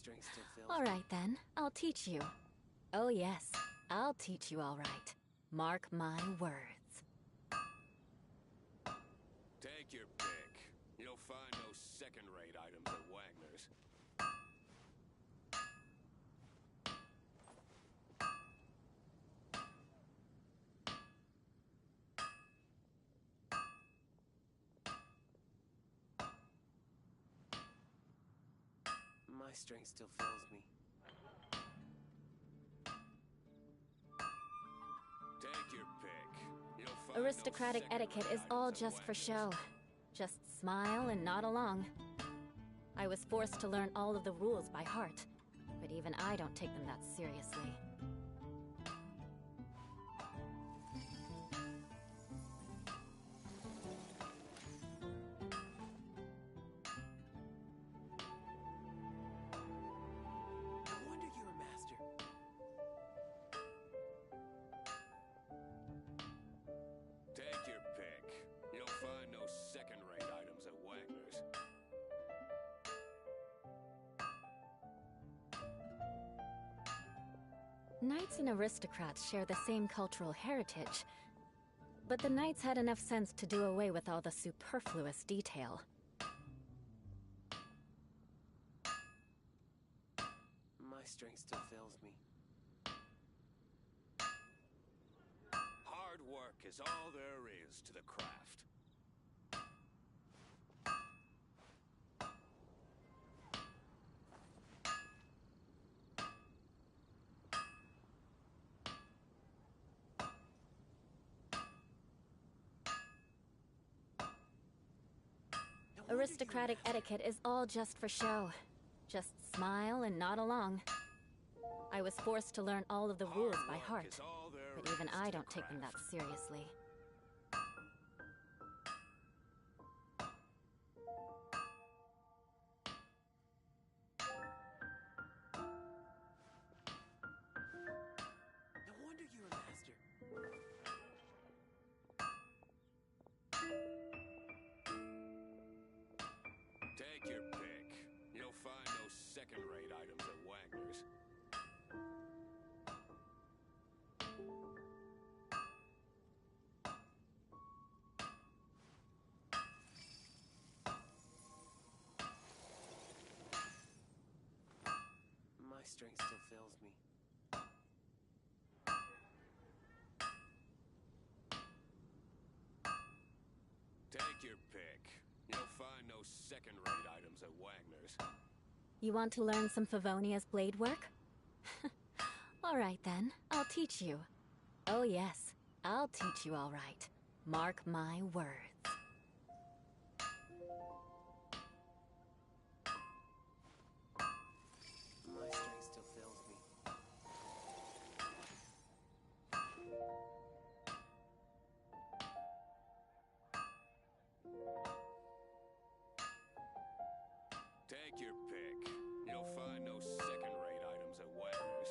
strength still fails. All right then, I'll teach you. Oh yes, I'll teach you all right. Mark my words. Take your pick. You'll find no second-rate items at Wagner's. My strength still fails me. Take your pick. You'll find Aristocratic no etiquette is second-rate all items at just for Wagner's. show. Just smile and nod along. I was forced to learn all of the rules by heart, but even I don't take them that seriously. No wonder you're a master. Take your pick. You'll find no second-rate items at Wagner's. Knights and aristocrats share the same cultural heritage, but the knights had enough sense to do away with all the superfluous detail. My strength still fails me. Hard work is all there is to the craft. No wonder Aristocratic you're a master. etiquette is all just for show. Just smile and nod along. I was forced to learn all of the rules by Hard heart, work is all there but even is I to don't the take them that craft. seriously. No wonder you're a master. Take your pick. You'll find no second-rate items at Wagner's. My strength still fails me. Take your pick. You'll find no second-rate items at Wagner's. You want to learn some Favonia's blade work? All right then, I'll teach you. Oh yes, I'll teach you all right. Mark my words. My strength still fails me. Take your pick. You'll find no second-rate items at Wagner's.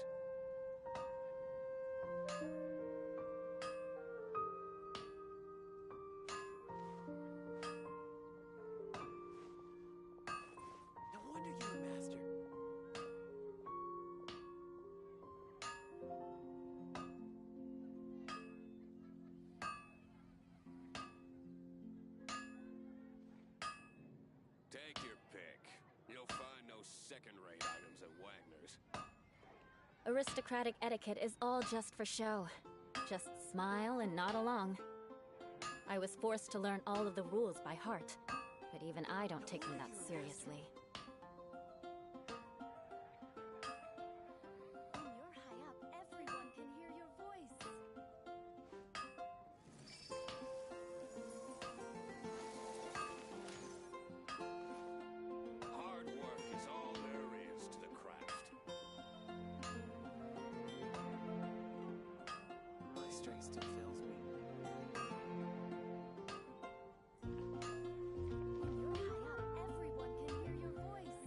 No wonder you're a master. Take your pick. You'll find no second-rate items at Wagner's. Aristocratic etiquette is all just for show. Just smile and nod along. I was forced to learn all of the rules by heart, but even I don't take them that seriously. When you're high up, everyone can hear your voice. Hard work is all there is to the craft. My strength still fails me. When you're high up, everyone can hear your voice.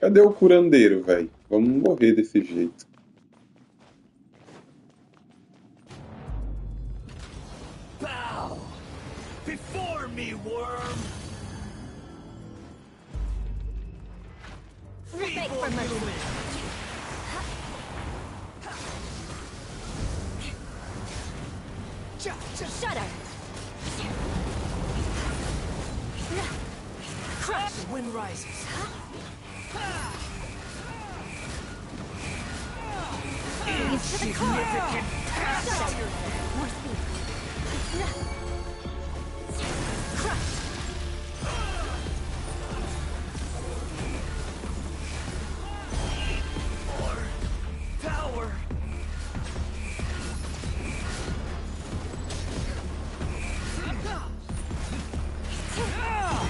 Cadê o curandeiro, velho? Vamos morrer desse jeito. Bow before me, worm. Beg for mercy. Shudder. Crush. The wind rises. Freeze to the core. Insignificant Shudder. More speed. Crush. More power.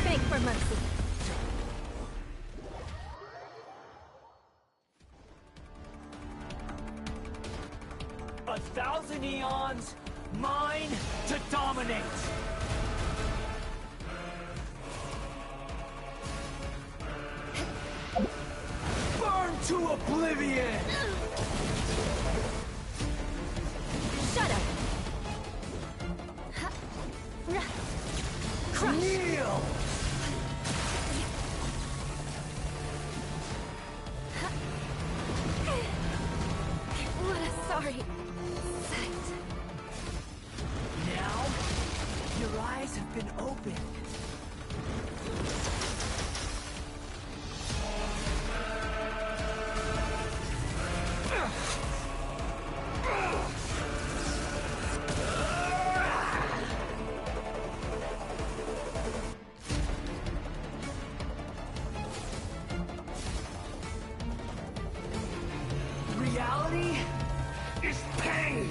Beg for mercy. A thousand eons, mine to dominate. Burn to oblivion. Shudder. Crush. Kneel. What a sorry sight. Now, your eyes have been opened. Reality is pain.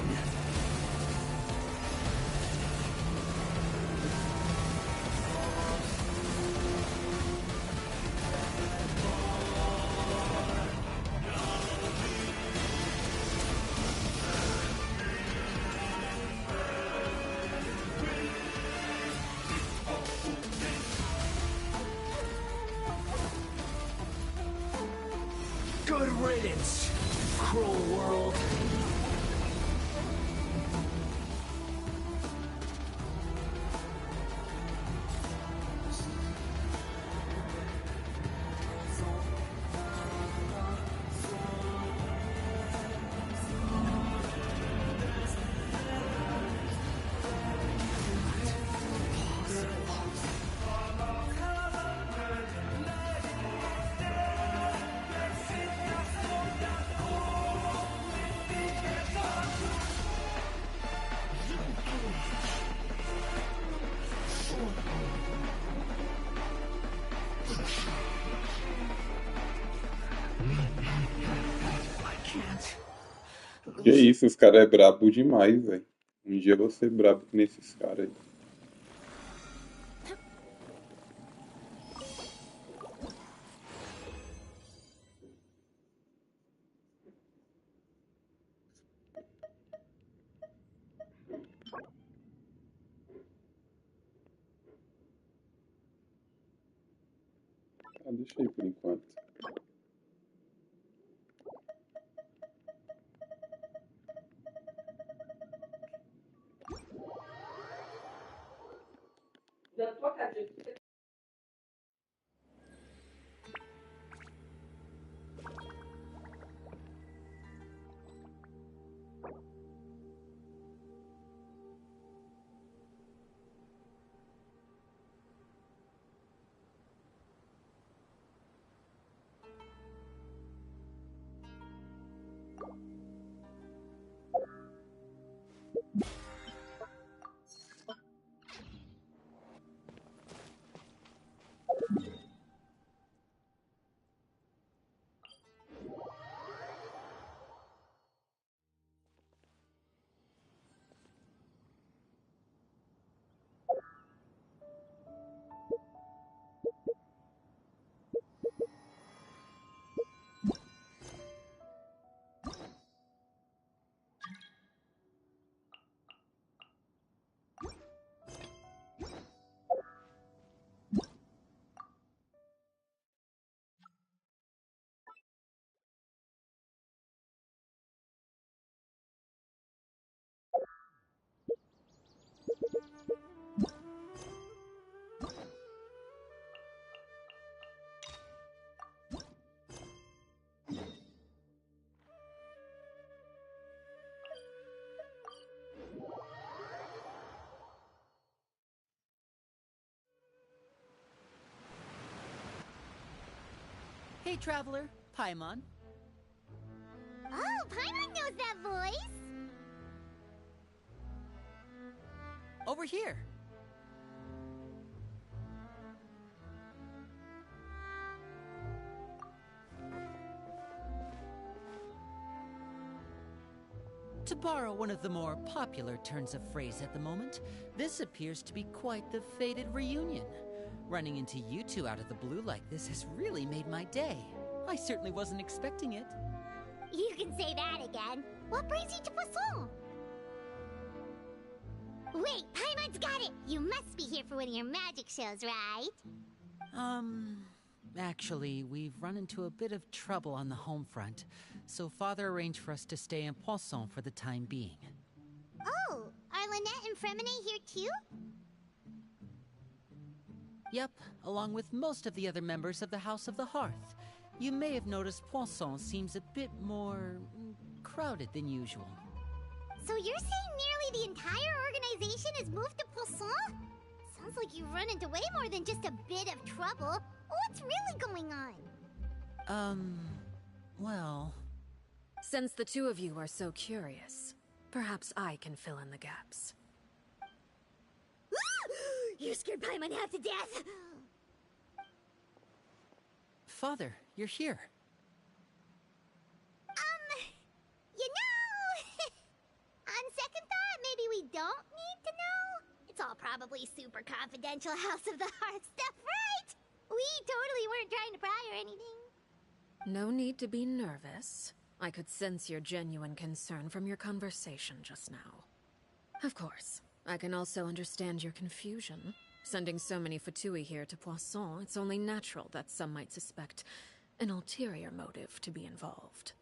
Good riddance, cruel world. Que isso, os caras é brabo demais, velho. Um dia eu vou ser brabo que nesses caras aí. Ah, deixa aí por enquanto. Hey, traveler. Paimon. Oh, Paimon knows that voice! Over here. To borrow one of the more popular turns of phrase at the moment, this appears to be quite the fated reunion. Running into you two out of the blue like this has really made my day. I certainly wasn't expecting it. You can say that again. What brings you to Poisson? Wait, Paimon's got it! You must be here for one of your magic shows, right? Actually, we've run into a bit of trouble on the home front, so Father arranged for us to stay in Poisson for the time being. Oh, are Lynette and Fremine here too? Yep, along with most of the other members of the House of the Hearth. You may have noticed Poisson seems a bit more crowded than usual. So you're saying nearly the entire organization has moved to Poisson? Sounds like you've run into way more than just a bit of trouble. What's really going on? Well... Since the two of you are so curious, perhaps I can fill in the gaps. You scared Paimon half to death! Father, you're here. You know... On second thought, maybe we don't need to know? It's all probably super confidential House of the Hearth stuff, right? We totally weren't trying to pry or anything. No need to be nervous. I could sense your genuine concern from your conversation just now. Of course, I can also understand your confusion. Sending so many Fatui here to Poisson, it's only natural that some might suspect an ulterior motive to be involved.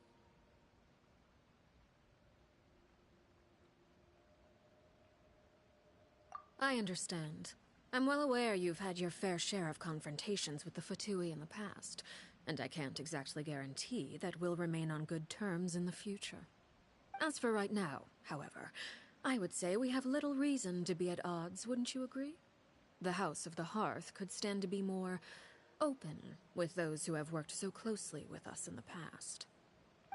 I understand. I'm well aware you've had your fair share of confrontations with the Fatui in the past, and I can't exactly guarantee that we'll remain on good terms in the future. As for right now, however, I would say we have little reason to be at odds, wouldn't you agree? The House of the Hearth could stand to be more open with those who have worked so closely with us in the past.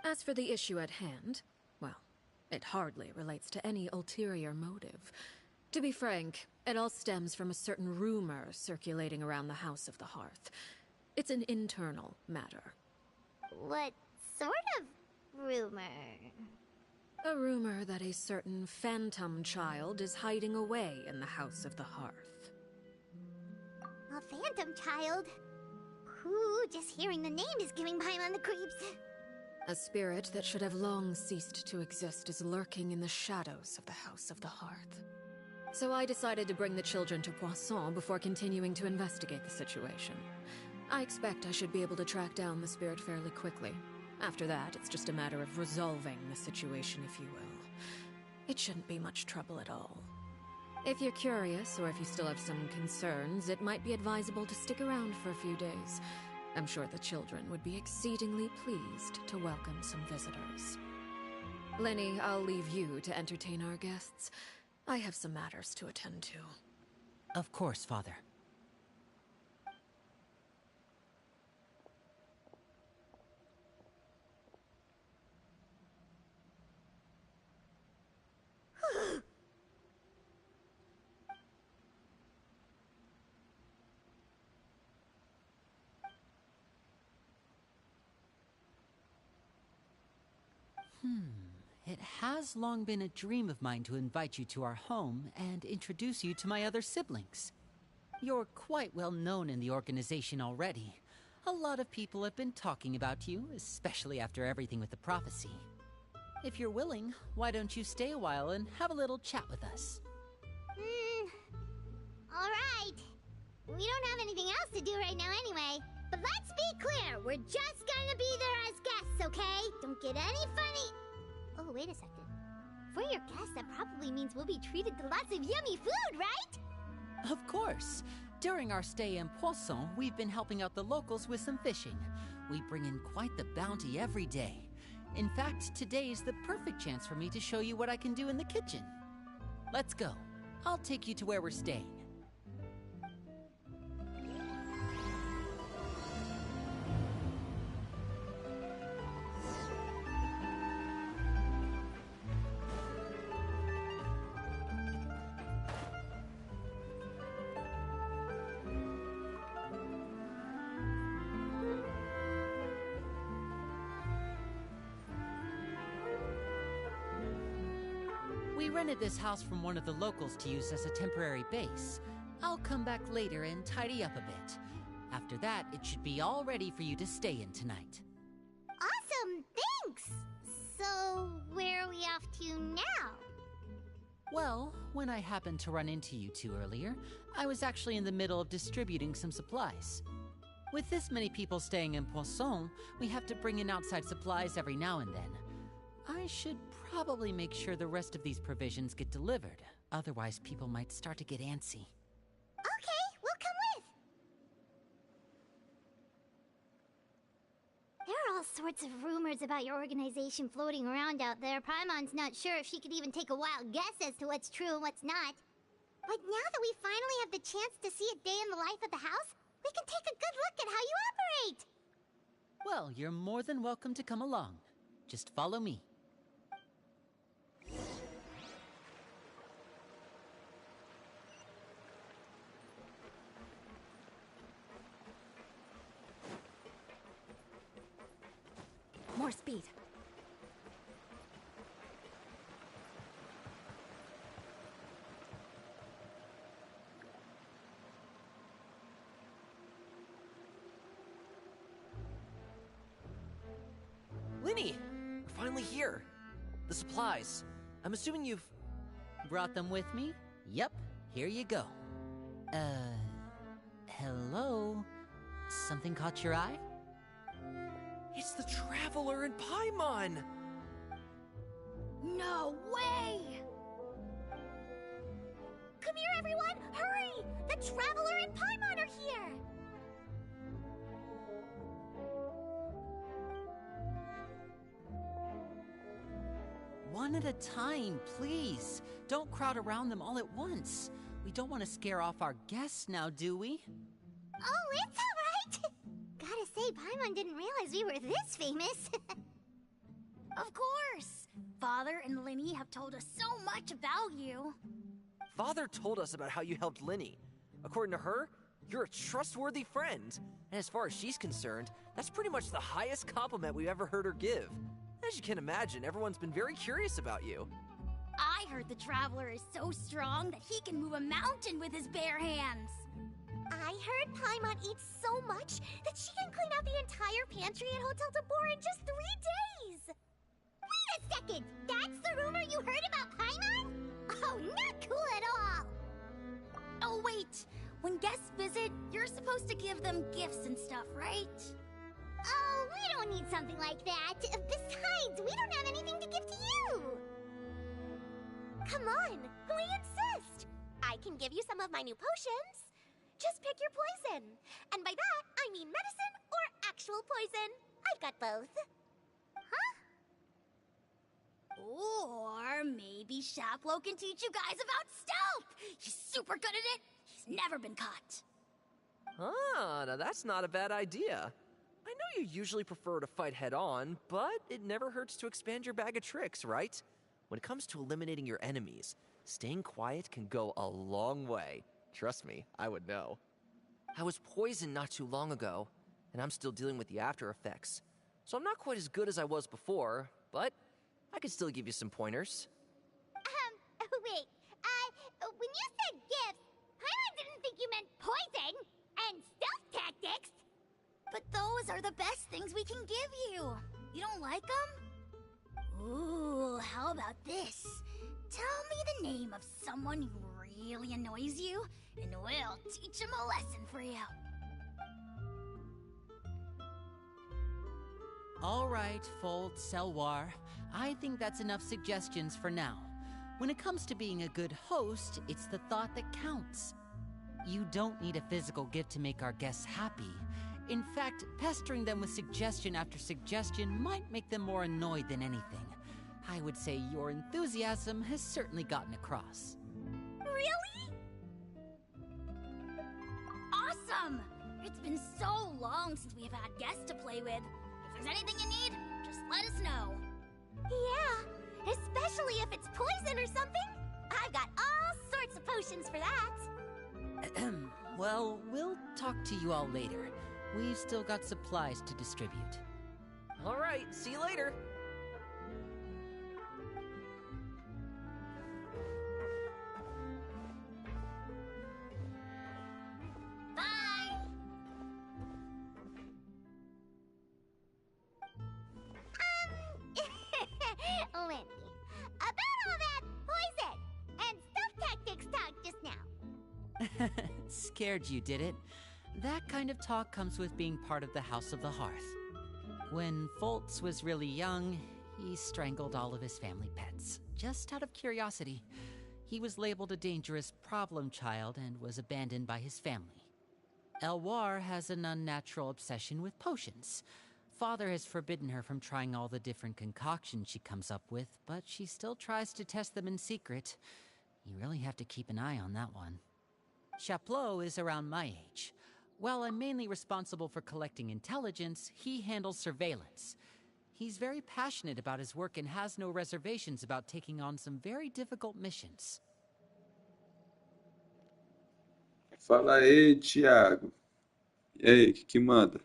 As for the issue at hand, well, it hardly relates to any ulterior motive. To be frank, it all stems from a certain rumor circulating around the House of the Hearth. It's an internal matter. What sort of rumor? A rumor that a certain phantom child is hiding away in the House of the Hearth. A phantom child? Ooh, just hearing the name is giving Paimon the creeps. A spirit that should have long ceased to exist is lurking in the shadows of the House of the Hearth. So I decided to bring the children to Poisson before continuing to investigate the situation. I expect I should be able to track down the spirit fairly quickly. After that, it's just a matter of resolving the situation, if you will. It shouldn't be much trouble at all. If you're curious, or if you still have some concerns, it might be advisable to stick around for a few days. I'm sure the children would be exceedingly pleased to welcome some visitors. Lenny, I'll leave you to entertain our guests. I have some matters to attend to. Of course, Father. It has long been a dream of mine to invite you to our home and introduce you to my other siblings. You're quite well known in the organization already. A lot of people have been talking about you, especially after everything with the prophecy. If you're willing, why don't you stay a while and have a little chat with us? Alright. We don't have anything else to do right now anyway. But let's be clear, we're just gonna be there as guests, okay? Don't get any funny... Oh, wait a second. For your guests, that probably means we'll be treated to lots of yummy food, right? Of course. During our stay in Poisson, we've been helping out the locals with some fishing. We bring in quite the bounty every day. In fact, today's the perfect chance for me to show you what I can do in the kitchen. Let's go. I'll take you to where we're staying. We rented this house from one of the locals to use as a temporary base. I'll come back later and tidy up a bit. After that, it should be all ready for you to stay in tonight. Awesome, thanks! So, where are we off to now? Well, when I happened to run into you two earlier, I was actually in the middle of distributing some supplies. With this many people staying in Poisson, we have to bring in outside supplies every now and then. I should probably make sure the rest of these provisions get delivered, otherwise people might start to get antsy. Okay, we'll come with. There are all sorts of rumors about your organization floating around out there. Paimon's not sure if she could even take a wild guess as to what's true and what's not. But now that we finally have the chance to see a day in the life of the house, we can take a good look at how you operate! Well, you're more than welcome to come along. Just follow me. More speed. Linny! We're finally here. The supplies. I'm assuming you've... Brought them with me? Yep, here you go. Hello? Something caught your eye? It's the Traveler in Paimon! No way! Come here, everyone! Hurry! The Traveler and Paimon are here! One at a time, please. Don't crowd around them all at once. We don't want to scare off our guests now, do we? Oh, it's alright! Gotta say, Paimon didn't realize we were this famous. Of course! Father and Linny have told us so much about you. Father told us about how you helped Linny. According to her, you're a trustworthy friend. And as far as she's concerned, that's pretty much the highest compliment we've ever heard her give. As you can imagine, everyone's been very curious about you. I heard the Traveler is so strong that he can move a mountain with his bare hands. I heard Paimon eats so much that she can clean out the entire pantry at Hotel de Boer in just 3 days! Wait a second! That's the rumor you heard about Paimon? Oh, not cool at all! Oh, wait! When guests visit, you're supposed to give them gifts and stuff, right? Oh, we don't need something like that. Besides, we don't have anything to give to you! Come on, we insist! I can give you some of my new potions. Just pick your poison. And by that, I mean medicine or actual poison. I've got both. Huh? Or maybe Shaplo can teach you guys about stealth! He's super good at it! He's never been caught. Ah, now that's not a bad idea. I know you usually prefer to fight head-on, but it never hurts to expand your bag of tricks, right? When it comes to eliminating your enemies, staying quiet can go a long way. Trust me, I would know. I was poisoned not too long ago, and I'm still dealing with the after effects. So I'm not quite as good as I was before, but I can still give you some pointers. Wait. When you said gifts, Paimon didn't think you meant poison and stealth tactics. But those are the best things we can give you. You don't like them? Ooh, how about this? Tell me the name of someone who really annoys you, and we'll teach him a lesson for you. All right, Fold, Selwar. I think that's enough suggestions for now. When it comes to being a good host, it's the thought that counts. You don't need a physical gift to make our guests happy. In fact, pestering them with suggestion after suggestion might make them more annoyed than anything. I would say your enthusiasm has certainly gotten across. Really? Awesome! It's been so long since we have had guests to play with. If there's anything you need, just let us know. Yeah, especially if it's poison or something. I've got all sorts of potions for that. Well, we'll talk to you all later. We've still got supplies to distribute. All right, see you later. Scared you, did it? That kind of talk comes with being part of the House of the Hearth. When Foltz was really young, he strangled all of his family pets, just out of curiosity. He was labeled a dangerous problem child and was abandoned by his family. Elwar has an unnatural obsession with potions. Father has forbidden her from trying all the different concoctions she comes up with, but she still tries to test them in secret. You really have to keep an eye on that one. Chaplot is around my age. While I'm mainly responsible for collecting intelligence, he handles surveillance. He's very passionate about his work and has no reservations about taking on some very difficult missions. Fala aí, Thiago. E aí, o que manda?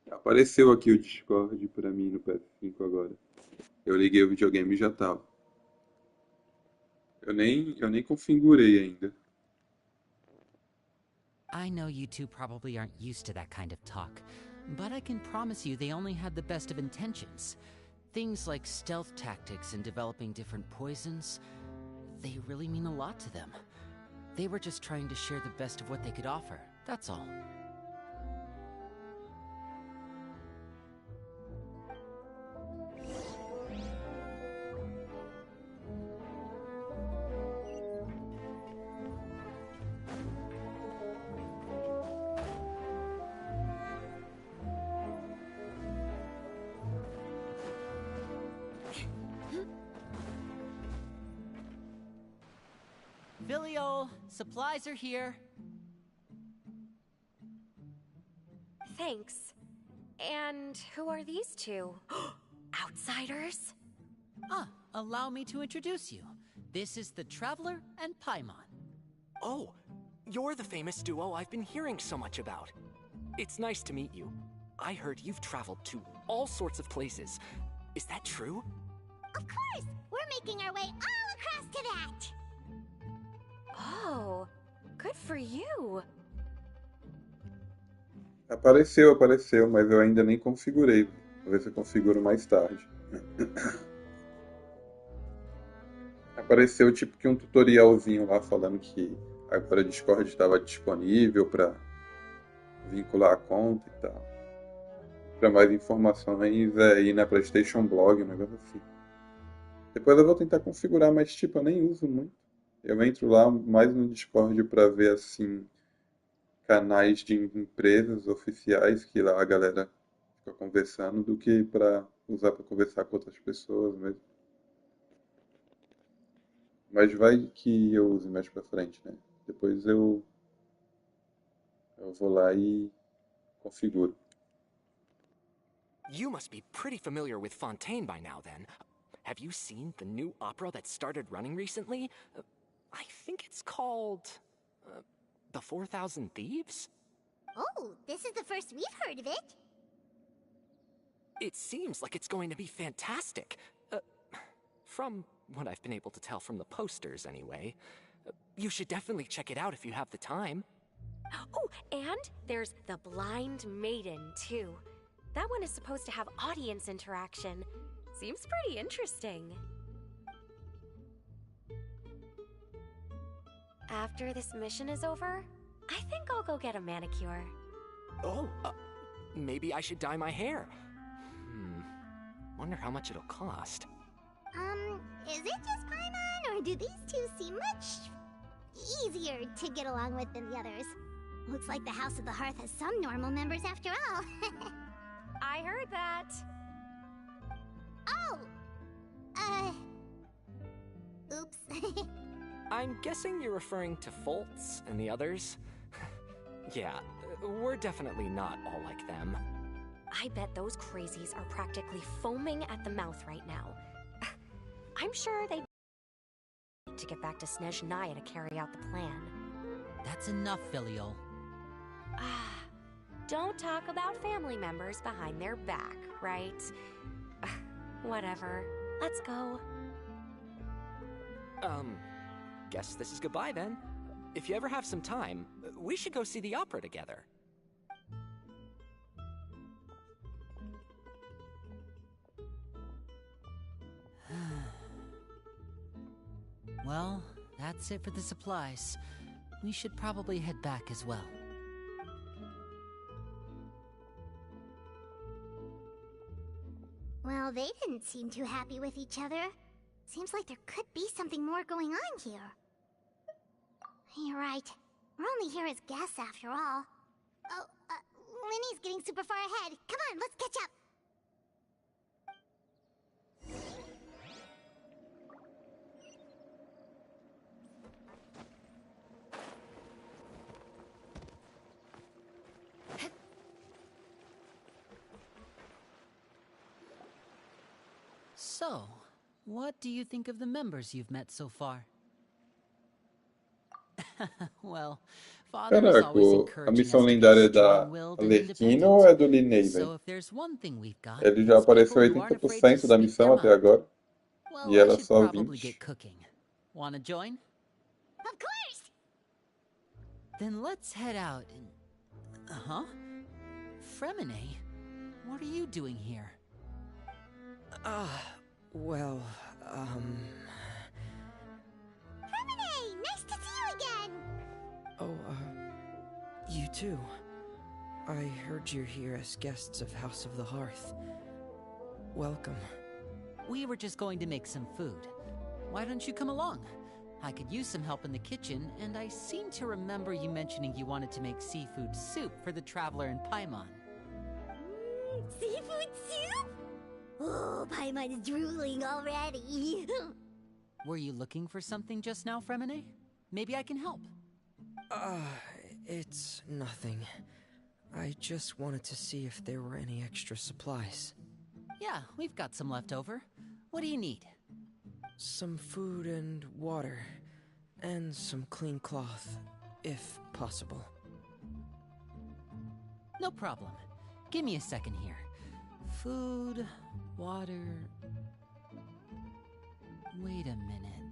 Apareceu aqui o Discord pra mim no PS5 agora. Eu liguei o videogame e já tava. Eu nem configurei ainda. I know you two probably aren't used to that kind of talk, but I can promise you they only had the best of intentions. Things like stealth tactics and developing different poisons, they really mean a lot to them. They were just trying to share the best of what they could offer, that's all. Filial, supplies are here. Thanks. And who are these two? Outsiders? Allow me to introduce you. This is the Traveler and Paimon. Oh, you're the famous duo I've been hearing so much about. It's nice to meet you. I heard you've traveled to all sorts of places. Is that true? Of course! We're making our way all across to that! Oh, good for you. Apareceu, mas eu ainda nem configurei. Vou ver se eu configuro mais tarde. Apareceu tipo que um tutorialzinho lá falando que agora o Discord estava disponível para vincular a conta e tal. Para mais informações é ir na PlayStation Blog, um negócio assim. Depois eu vou tentar configurar, mas tipo, eu nem uso muito. Eu entro lá mais no Discord para ver assim canais de empresas oficiais que lá a galera fica conversando do que para usar para conversar com outras pessoas mesmo. Mas vai que eu use mais para frente, né? Depois eu vou lá e configuro. You must be pretty familiar with Fontaine by now, then. Have you seen the new opera that started running recently? I think it's called... The 4,000 Thieves? Oh, this is the first we've heard of it. It seems like it's going to be fantastic. From what I've been able to tell from the posters, anyway. You should definitely check it out if you have the time. Oh, and there's The Blind Maiden, too. That one is supposed to have audience interaction. Seems pretty interesting. After this mission is over, I think I'll go get a manicure. Oh, maybe I should dye my hair. Wonder how much it'll cost. Is it just Paimon, or do these two seem much easier to get along with than the others? Looks like the House of the Hearth has some normal members after all. I heard that. Oh! Oops. I'm guessing you're referring to Foltz and the others? Yeah, we're definitely not all like them. I bet those crazies are practically foaming at the mouth right now. I'm sure they to get back to Snezhnaya to carry out the plan. That's enough, Filial. Don't talk about family members behind their back, right? Whatever. Let's go. Guess this is goodbye then. If you ever have some time, we should go see the opera together. Well, that's it for the supplies. We should probably head back as well. Well, they didn't seem too happy with each other. Seems like there could be something more going on here. You're right. We're only here as guests after all. Oh, Linny's getting super far ahead. Come on, let's catch up. So, what do you think of the members you've met so far? Well, Father was Caraca, always a encouraging missão us to be lendária da strong-willed and Alerquina ou é do independent. Linnaven? So if there's one thing we've got, Ele já it's apareceu people who aren't afraid to 80% da speak missão their até mind. agora. Well, E I ela should só probably 20. get cooking. Wanna join? Of course! Then let's head out and... Uh-huh. Fremine, what are you doing here? Well, Hermione, nice to see you again! Oh, you too. I heard you're here as guests of House of the Hearth. Welcome. We were just going to make some food. Why don't you come along? I could use some help in the kitchen, and I seem to remember you mentioning you wanted to make seafood soup for the traveler in Paimon. Seafood soup? Oh, Paimon's drooling already. Were you looking for something just now, Fremine? Maybe I can help. It's nothing. I just wanted to see if there were any extra supplies. Yeah, we've got some left over. What do you need? Some food and water, and some clean cloth, if possible. No problem. Give me a second here. Food, water... Wait a minute.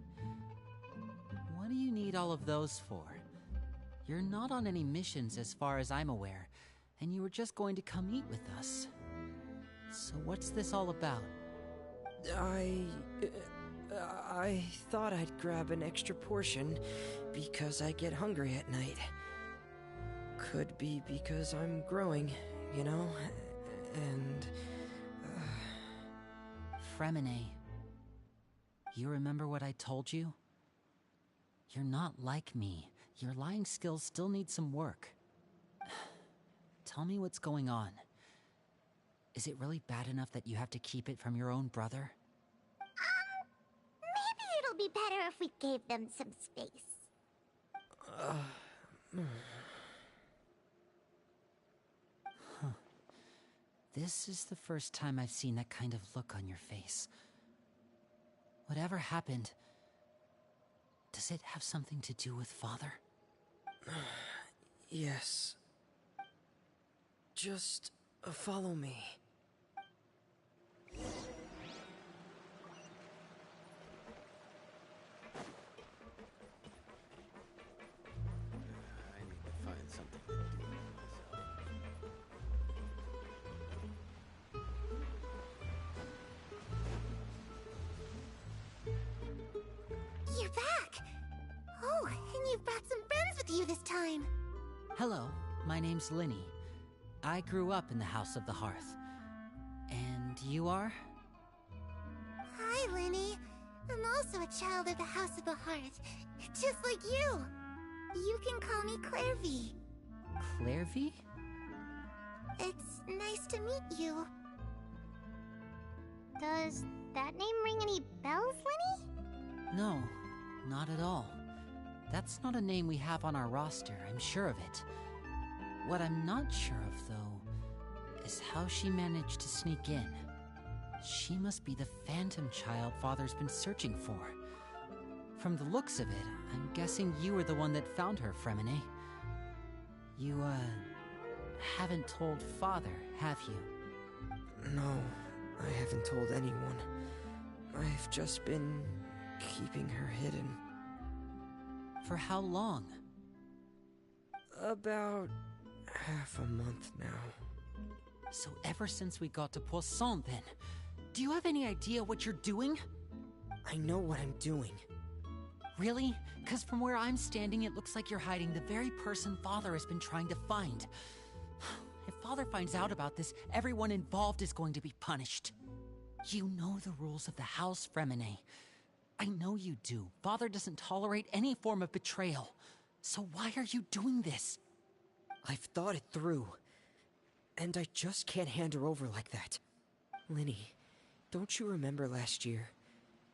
What do you need all of those for? You're not on any missions as far as I'm aware, and you were just going to come eat with us. So what's this all about? I thought I'd grab an extra portion because I get hungry at night. Could be because I'm growing, you know? And... Fremine, you remember what I told you? You're not like me. Your lying skills still need some work. Tell me what's going on. Is it really bad enough that you have to keep it from your own brother? Maybe it'll be better if we gave them some space. This is the first time I've seen that kind of look on your face. Whatever happened, does it have something to do with Father? Yes. Just follow me. I need to find something to do with myself. You're back! Oh, and you've brought some friends with you this time. Hello, my name's Linny. I grew up in the House of the Hearth. And you are? Hi, Linny. I'm also a child of the House of the Hearth, just like you. You can call me Clairvy. Clairvy? It's nice to meet you. Does that name ring any bells, Linny? No, not at all. That's not a name we have on our roster, I'm sure of it. What I'm not sure of, though, is how she managed to sneak in. She must be the phantom child Father's been searching for. From the looks of it, I'm guessing you were the one that found her, Fremine. You, haven't told Father, have you? No, I haven't told anyone. I've just been keeping her hidden. For how long? About half a month now. So ever since we got to Poisson, then? Do you have any idea what you're doing? I know what I'm doing. Really? Because from where I'm standing, it looks like you're hiding the very person Father has been trying to find. If Father finds out about this, everyone involved is going to be punished. You know the rules of the house, Fremine. I know you do. Father doesn't tolerate any form of betrayal. So why are you doing this? I've thought it through. And I just can't hand her over like that. Linny, don't you remember last year?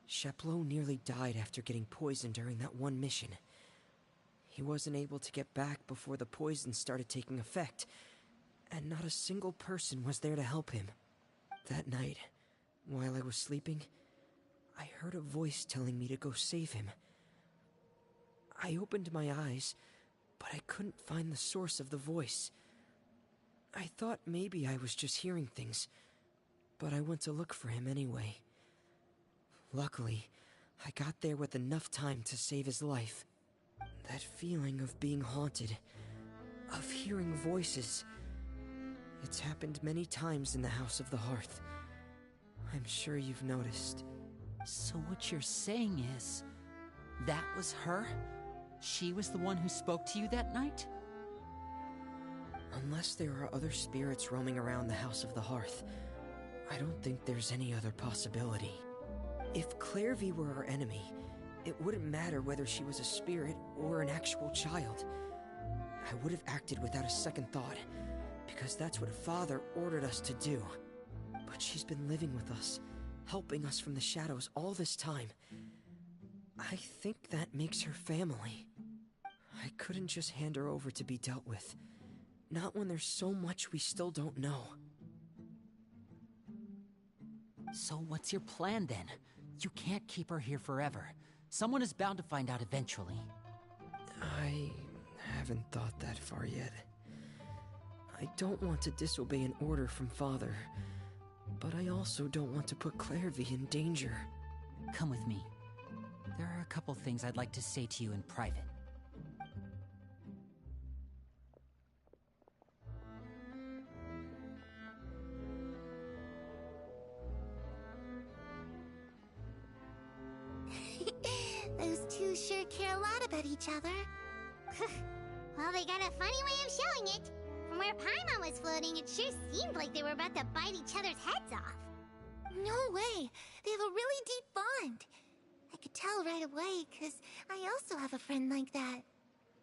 Sheplo nearly died after getting poisoned during that one mission. He wasn't able to get back before the poison started taking effect, and not a single person was there to help him. That night, while I was sleeping, I heard a voice telling me to go save him. I opened my eyes, but I couldn't find the source of the voice. I thought maybe I was just hearing things, but I went to look for him anyway. Luckily, I got there with enough time to save his life. That feeling of being haunted, of hearing voices, it's happened many times in the House of the Hearth. I'm sure you've noticed. So what you're saying is, that was her? She was the one who spoke to you that night? Unless there are other spirits roaming around the House of the Hearth, I don't think there's any other possibility. If Clairvy were our enemy, it wouldn't matter whether she was a spirit or an actual child. I would have acted without a second thought, because that's what Father ordered us to do. But she's been living with us, helping us from the shadows all this time. I think that makes her family. I couldn't just hand her over to be dealt with. Not when there's so much we still don't know. So what's your plan then? You can't keep her here forever. Someone is bound to find out eventually. I haven't thought that far yet. I don't want to disobey an order from Father, but I also don't want to put Clairvy in danger. Come with me. There are a couple things I'd like to say to you in private. Those two sure care a lot about each other. Well, they got a funny way of showing it. From where Paimon was floating, it sure seemed like they were about to bite each other's heads off. No way! They have a really deep bond. I could tell right away, because I also have a friend like that.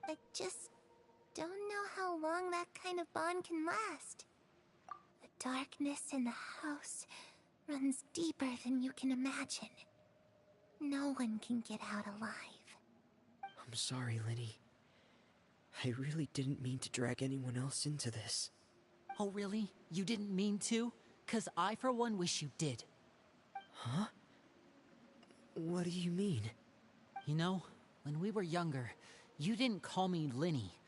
I just don't know how long that kind of bond can last. The darkness in the house runs deeper than you can imagine. No one can get out alive. I'm sorry, Linny. I really didn't mean to drag anyone else into this. Oh, really? You didn't mean to? 'Cause I, for one, wish you did. Huh? What do you mean? You know, when we were younger, you didn't call me Linny.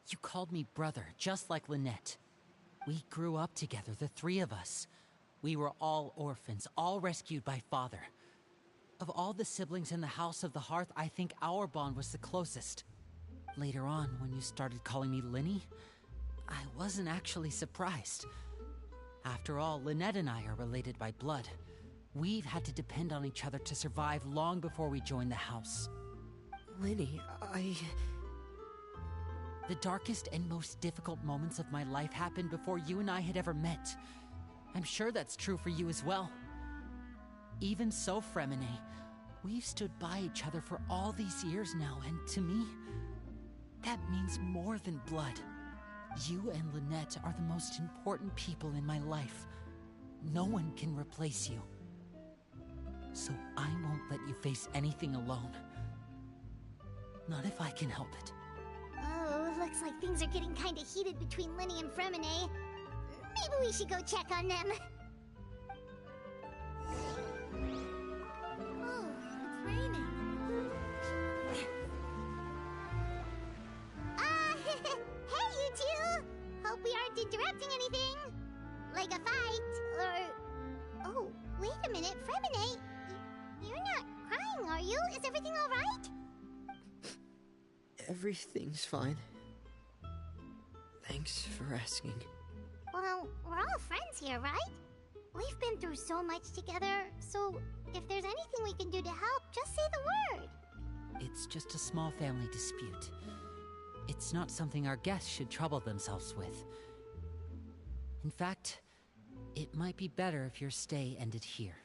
You called me brother, just like Lynette. We grew up together, the three of us. We were all orphans, all rescued by Father. Of all the siblings in the House of the Hearth, I think our bond was the closest. Later on, when you started calling me Linny, I wasn't actually surprised. After all, Lynette and I are related by blood. We've had to depend on each other to survive long before we joined the house. Linny, The darkest and most difficult moments of my life happened before you and I had ever met. I'm sure that's true for you as well. Even so, Fremine, we've stood by each other for all these years now, and to me, that means more than blood. You and Lynette are the most important people in my life. No one can replace you. So I won't let you face anything alone. Not if I can help it. Oh, looks like things are getting kinda heated between Linny and Fremine. Maybe we should go check on them. Oh, it's raining. Hey, you two! Hope we aren't interrupting anything. Like a fight, or... Oh, wait a minute, Fremine. You're not crying, are you? Is everything alright? Everything's fine. Thanks for asking. Well, we're all friends here, right? We've been through so much together, so if there's anything we can do to help, just say the word. It's just a small family dispute. It's not something our guests should trouble themselves with. In fact, it might be better if your stay ended here.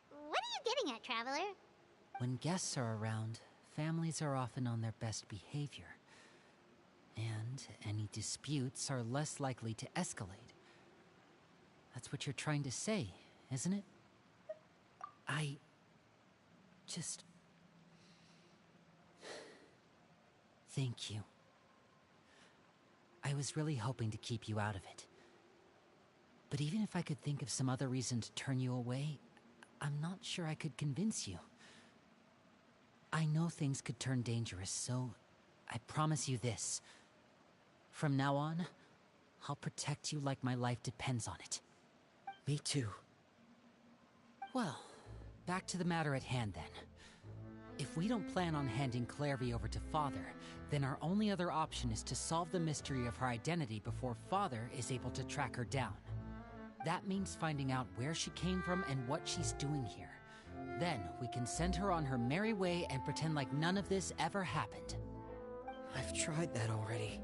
What are you getting at, Traveler? When guests are around, families are often on their best behavior. And any disputes are less likely to escalate. That's what you're trying to say, isn't it? I just... Thank you. I was really hoping to keep you out of it. But even if I could think of some other reason to turn you away, I'm not sure I could convince you. I know things could turn dangerous, so I promise you this. From now on, I'll protect you like my life depends on it. Me too. Well, back to the matter at hand then. If we don't plan on handing Clairvy over to Father, then our only other option is to solve the mystery of her identity before Father is able to track her down. That means finding out where she came from and what she's doing here. Then we can send her on her merry way and pretend like none of this ever happened. I've tried that already.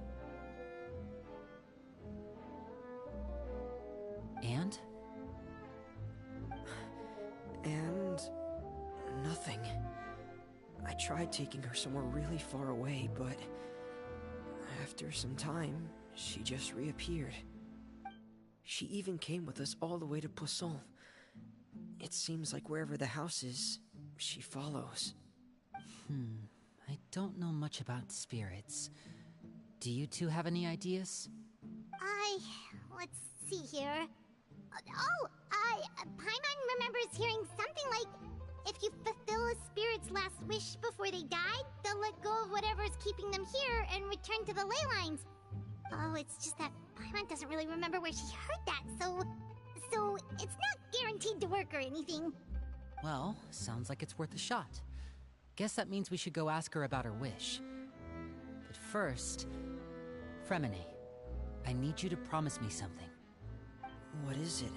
And? And... nothing. I tried taking her somewhere really far away, but... after some time, she just reappeared. She even came with us all the way to Poisson. It seems like wherever the house is, she follows. I don't know much about spirits. Do you two have any ideas? Let's see here. Paimon remembers hearing something like, if you fulfill a spirit's last wish before they die, they'll let go of whatever's keeping them here and return to the ley lines. Oh, it's just that Paimon doesn't really remember where she heard that, so it's not guaranteed to work or anything. Well, sounds like it's worth a shot. Guess that means we should go ask her about her wish. But first, Fremine, I need you to promise me something. What is it?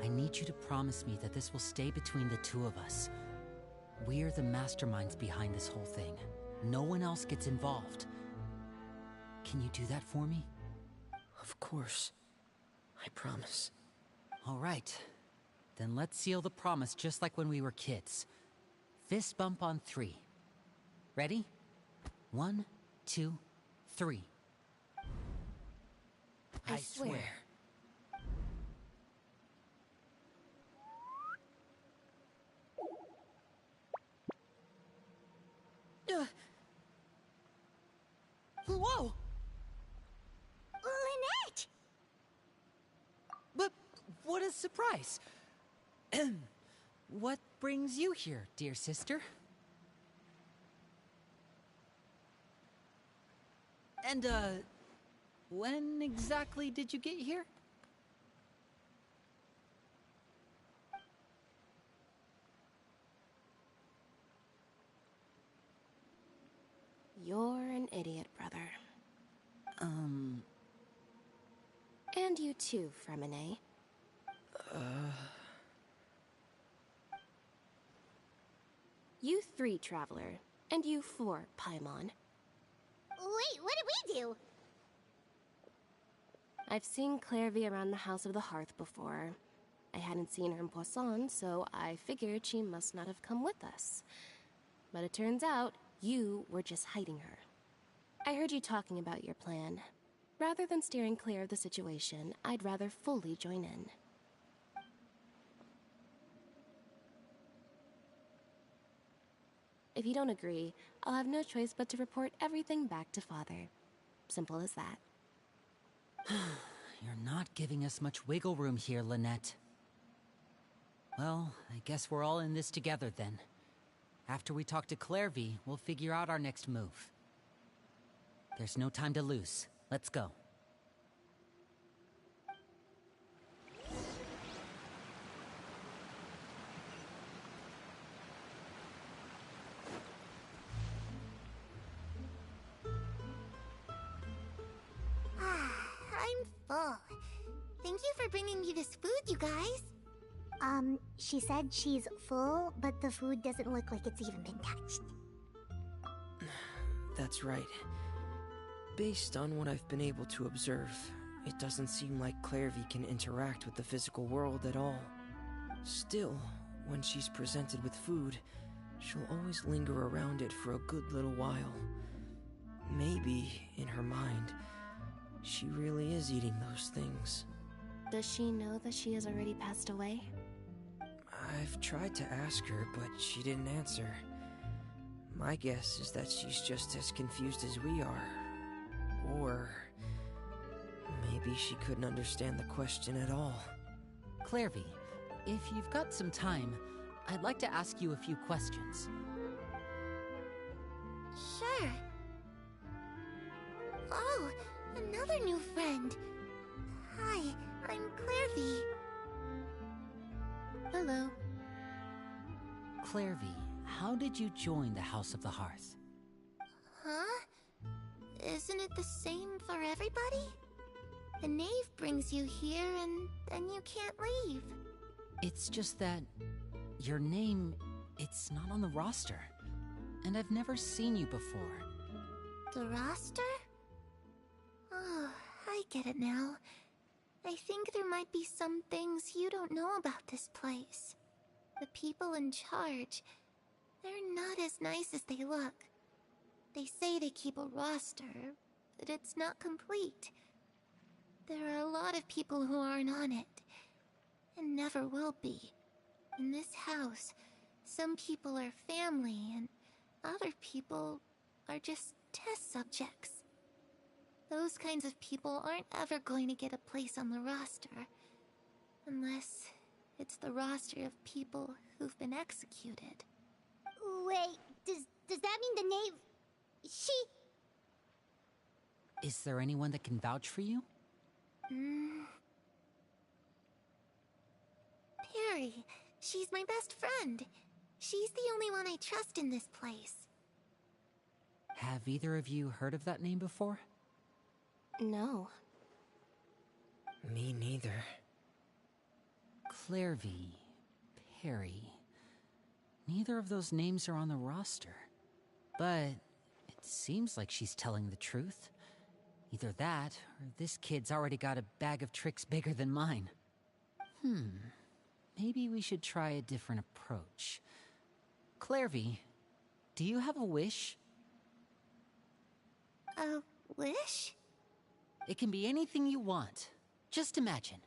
I need you to promise me that this will stay between the two of us. We're the masterminds behind this whole thing. No one else gets involved. Can you do that for me? Of course. I promise. All right. Then let's seal the promise just like when we were kids. Fist bump on 3. Ready? 1, 2, 3. I swear. Whoa! Lynette! But what a surprise! What brings you here, dear sister? And, when exactly did you get here? You're an idiot, brother. And you too, Fremine. You 3, Traveler. And you 4, Paimon. Wait, what did we do? I've seen Clairvy around the House of the Hearth before. I hadn't seen her in Poisson, so I figured she must not have come with us. But it turns out, you were just hiding her. I heard you talking about your plan. Rather than steering clear of the situation, I'd rather fully join in. If you don't agree, I'll have no choice but to report everything back to Father. Simple as that. You're not giving us much wiggle room here, Lynette. Well, I guess we're all in this together then. After we talk to Clairvy, we'll figure out our next move. There's no time to lose. Let's go. I'm full. Thank you for bringing me this food, you guys. She said she's full, but the food doesn't look like it's even been touched. That's right. Based on what I've been able to observe, it doesn't seem like Clairvy can interact with the physical world at all. Still, when she's presented with food, she'll always linger around it for a good little while. Maybe, in her mind, she really is eating those things. Does she know that she has already passed away? I've tried to ask her, but she didn't answer. My guess is that she's just as confused as we are. Or maybe she couldn't understand the question at all. Clairvy, if you've got some time, I'd like to ask you a few questions. Sure. Oh, another new friend. Hi, I'm Clairvy. Hello. Clairvy, how did you join the House of the Hearth? Huh? Isn't it the same for everybody? The knave brings you here and then you can't leave. It's just that your name, it's not on the roster. And I've never seen you before. The roster? Oh, I get it now. I think there might be some things you don't know about this place. The people in charge, they're not as nice as they look. They say they keep a roster, but it's not complete. There are a lot of people who aren't on it, and never will be. In this house, some people are family, and other people are just test subjects. Those kinds of people aren't ever going to get a place on the roster, unless it's the roster of people who've been executed. Wait, does that mean the knave... She... Is there anyone that can vouch for you? Perry. She's my best friend. She's the only one I trust in this place. Have either of you heard of that name before? No. Me neither. Clairvy, Perry. Neither of those names are on the roster. But it seems like she's telling the truth. Either that, or this kid's already got a bag of tricks bigger than mine. Maybe we should try a different approach. Clairvy, do you have a wish? A wish? It can be anything you want. Just imagine.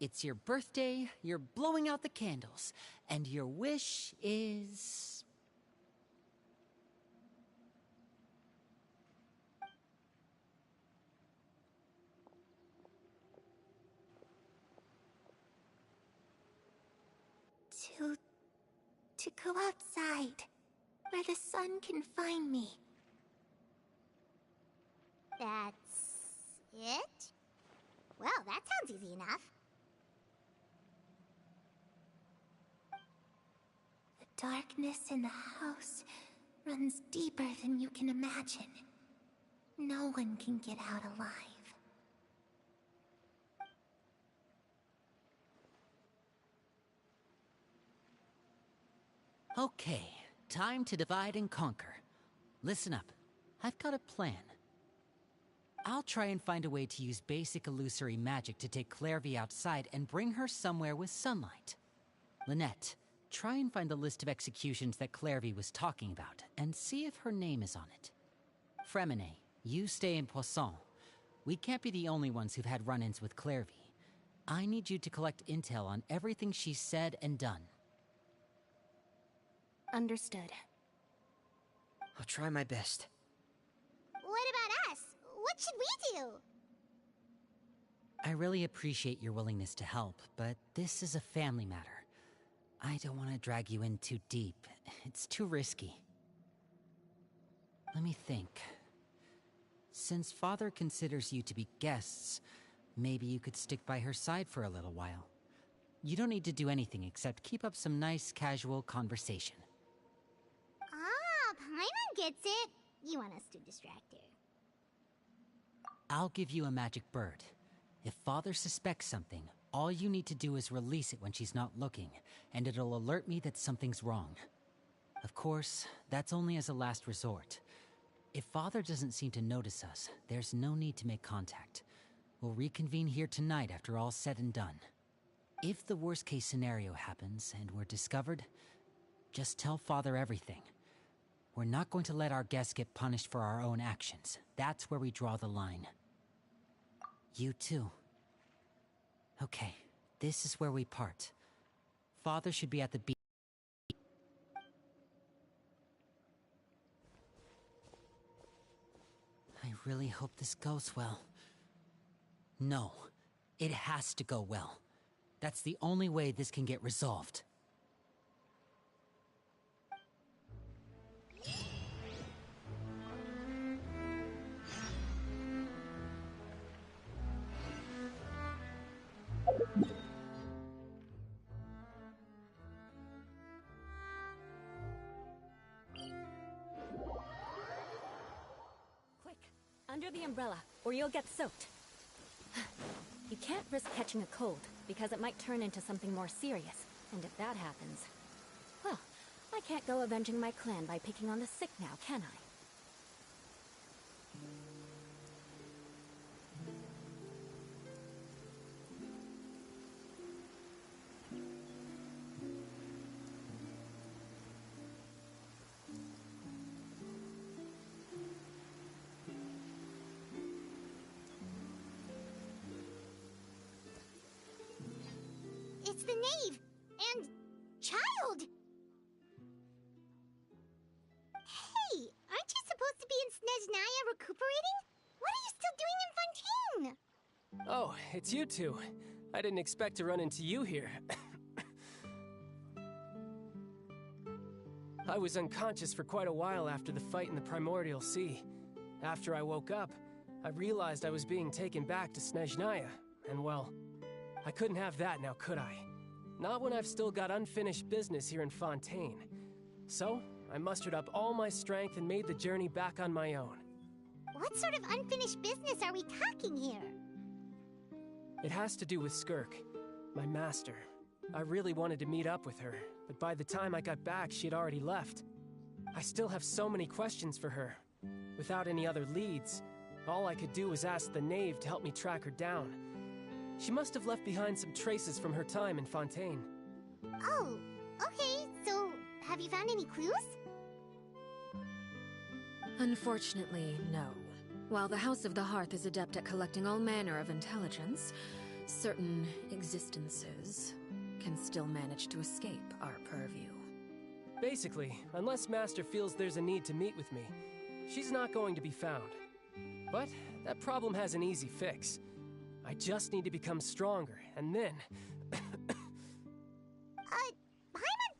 It's your birthday, you're blowing out the candles, and your wish is... To go outside, where the sun can find me. That's... it? Well, that sounds easy enough. The darkness in the house runs deeper than you can imagine. No one can get out alive. Okay, time to divide and conquer. Listen up, I've got a plan. I'll try and find a way to use basic illusory magic to take Clairvy outside and bring her somewhere with sunlight. Lynette, try and find the list of executions that Clairvy was talking about, and see if her name is on it. Fremine, you stay in Poisson. We can't be the only ones who've had run-ins with Clairvy. I need you to collect intel on everything she's said and done. Understood. I'll try my best. What about us? What should we do? I really appreciate your willingness to help, but this is a family matter. I don't want to drag you in too deep. It's too risky. Let me think. Since Father considers you to be guests, maybe you could stick by her side for a little while. You don't need to do anything except keep up some nice, casual conversation. Ah, Paimon gets it. You want us to distract her. I'll give you a magic bird. If Father suspects something, All you need to do is release it when she's not looking, and it'll alert me that something's wrong. Of course, that's only as a last resort. If Father doesn't seem to notice us, there's no need to make contact. We'll reconvene here tonight after all's said and done. If the worst-case scenario happens and we're discovered, just tell Father everything. We're not going to let our guests get punished for our own actions. That's where we draw the line. You too. Okay, this is where we part. Father should be at the beach. I really hope this goes well. No, it has to go well. That's the only way this can get resolved. Quick, under the umbrella, or you'll get soaked. You can't risk catching a cold, because it might turn into something more serious. And if that happens, well, I can't go avenging my clan by picking on the sick now, can I? It's the knave! And... child! Hey, aren't you supposed to be in Snezhnaya recuperating? What are you still doing in Fontaine? Oh, it's you two. I didn't expect to run into you here. I was unconscious for quite a while after the fight in the Primordial Sea. After I woke up, I realized I was being taken back to Snezhnaya, and well, I couldn't have that now, could I? Not when I've still got unfinished business here in Fontaine. So, I mustered up all my strength and made the journey back on my own. What sort of unfinished business are we talking here? It has to do with Skirk, my master. I really wanted to meet up with her, but by the time I got back, she had already left. I still have so many questions for her. Without any other leads, all I could do was ask the knave to help me track her down. She must have left behind some traces from her time in Fontaine. Oh, okay, so have you found any clues? Unfortunately, no. While the House of the Hearth is adept at collecting all manner of intelligence, certain existences can still manage to escape our purview. Basically, unless Master feels there's a need to meet with me, she's not going to be found. But that problem has an easy fix. I just need to become stronger, and then... Paimon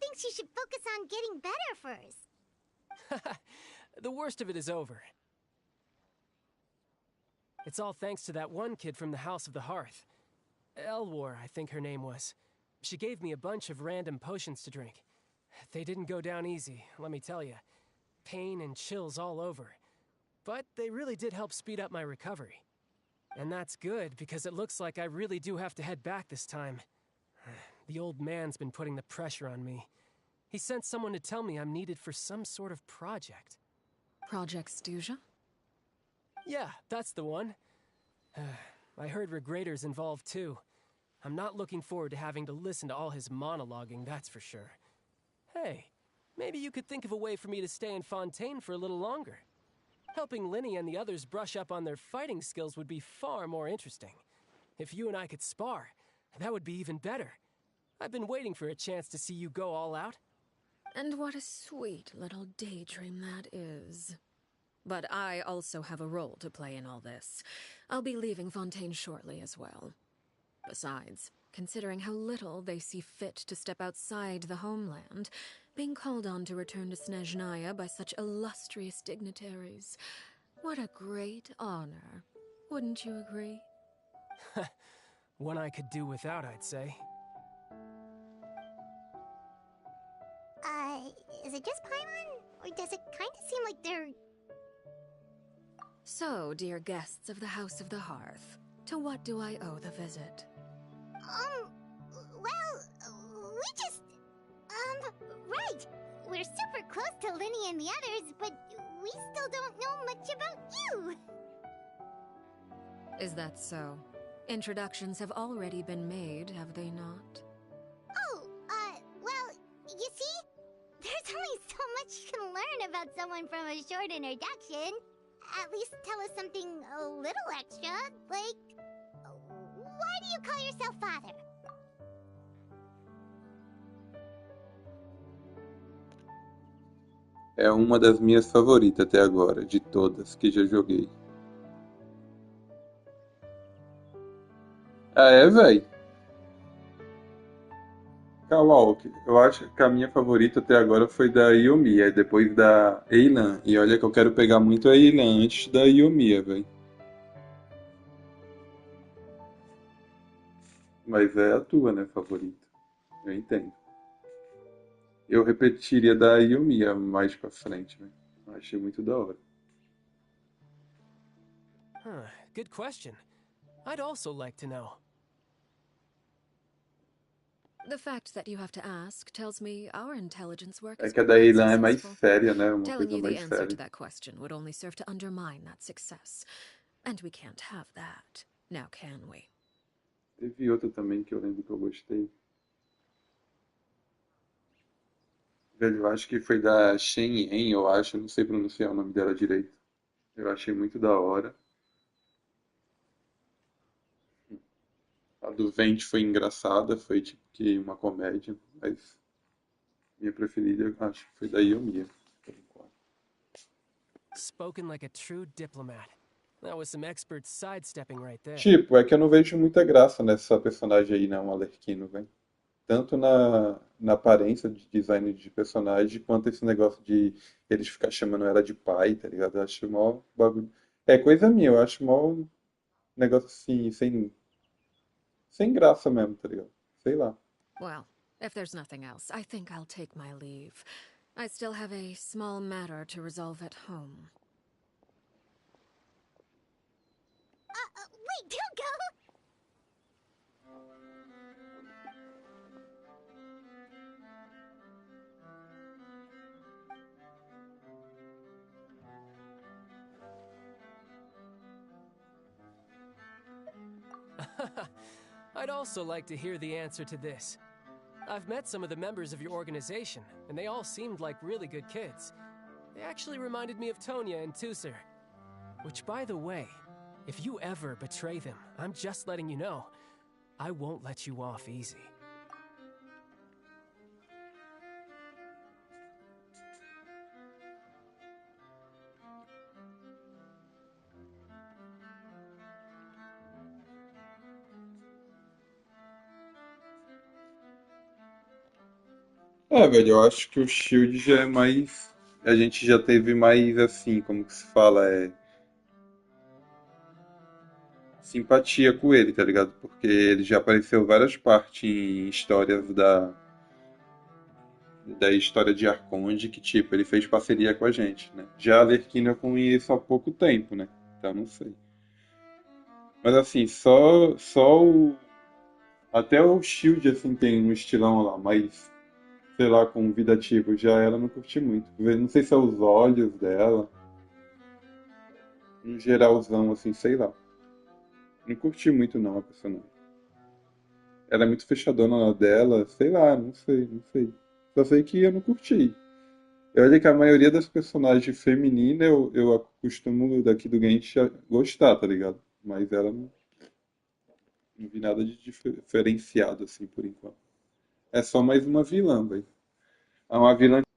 thinks you should focus on getting better first. The worst of it is over. It's all thanks to that one kid from the House of the Hearth. Elwar, I think her name was. She gave me a bunch of random potions to drink. They didn't go down easy, let me tell you. Pain and chills all over. But they really did help speed up my recovery. And that's good, because it looks like I really do have to head back this time. The old man's been putting the pressure on me. He sent someone to tell me I'm needed for some sort of project. Project Stuja? Yeah, that's the one. I heard Regrader's involved too. I'm not looking forward to having to listen to all his monologuing, that's for sure. Hey, maybe you could think of a way for me to stay in Fontaine for a little longer. Helping Linny and the others brush up on their fighting skills would be far more interesting. If you and I could spar, that would be even better. I've been waiting for a chance to see you go all out. And what a sweet little daydream that is. But I also have a role to play in all this. I'll be leaving Fontaine shortly as well. Besides, considering how little they see fit to step outside the homeland, being called on to return to Snezhnaya by such illustrious dignitaries, what a great honor. Wouldn't you agree? One I could do without, I'd say. Is it just Paimon? Or does it kind of seem like they're... So, dear guests of the House of the Hearth, to what do I owe the visit? Well, we just... right. We're super close to Linny and the others, but we still don't know much about you. Is that so? Introductions have already been made, have they not? Oh, well, you see? There's only so much you can learn about someone from a short introduction. At least tell us something a little extra, like... Why do you call yourself father? É uma das minhas favoritas até agora, de todas que já joguei. Ah, é, véi? Kawalk, eu acho que a minha favorita até agora foi da Yomiya, depois da Eilan. E olha que eu quero pegar muito a Eilan antes da Yomiya, véi. Mas é a tua, né, favorita. Eu entendo. Eu repetiria da Yomiya mais pra frente, véi. Eu achei muito da hora. Good question. I'd also like to know. The fact that you have to ask tells me our intelligence work É has que a been da quite Eilan é mais successful. séria, né? Uma Telling coisa you the mais answer to séria. that question would only serve to undermine that success. And we can't have that, now can we? Teve outra também que eu lembro que eu gostei. Velho, eu acho que foi da Shen Yen, eu acho. Eu não sei pronunciar o nome dela direito. Eu achei muito da hora. A do Vente foi engraçada, foi tipo que uma comédia, mas minha preferida eu acho que foi da Yomiya. Spoken like a true diplomat. That was some expert sidestepping right there. Tipo, é que eu não vejo muita graça nessa personagem aí, não, Alerquino, velho. Tanto na aparência de design de personagem, quanto esse negócio de eles ficar chamando ela de pai, tá ligado? Eu acho mó bagulho. É coisa minha, eu acho mó negócio assim, sem graça mesmo, tá ligado? Sei lá. Well, if there's nothing else, I think I'll take my leave. I still have a small matter to resolve at home. Wait, don't go! I'd also like to hear the answer to this. I've met some of the members of your organization, and they all seemed like really good kids. They actually reminded me of Tonya and Tusser. Which, by the way, if you ever betray them, I'm just letting you know, I won't let you off easy. É, velho, eu acho que o Shield já é mais. A gente já teve mais assim, como que se fala? Simpatia com ele, tá ligado? Porque ele já apareceu várias partes em histórias da história de Arconde, que tipo, ele fez parceria com a gente, né? Já a Lerquina eu conheço há pouco tempo, né? Então não sei. Mas assim, até o Shield assim tem um estilão lá, mas sei lá, com vida ativa, já ela não curti muito. Não sei se é os olhos dela, um geralzão assim, sei lá. Não curti muito não a personagem. Ela é muito fechadona na dela, sei lá, não sei. Só sei que eu não curti. Eu olhei que a maioria das personagens femininas eu costumo daqui do Genshin gostar, tá ligado? Mas ela não vi nada de diferenciado assim por enquanto. É só mais uma vilã, velho. É uma vilã que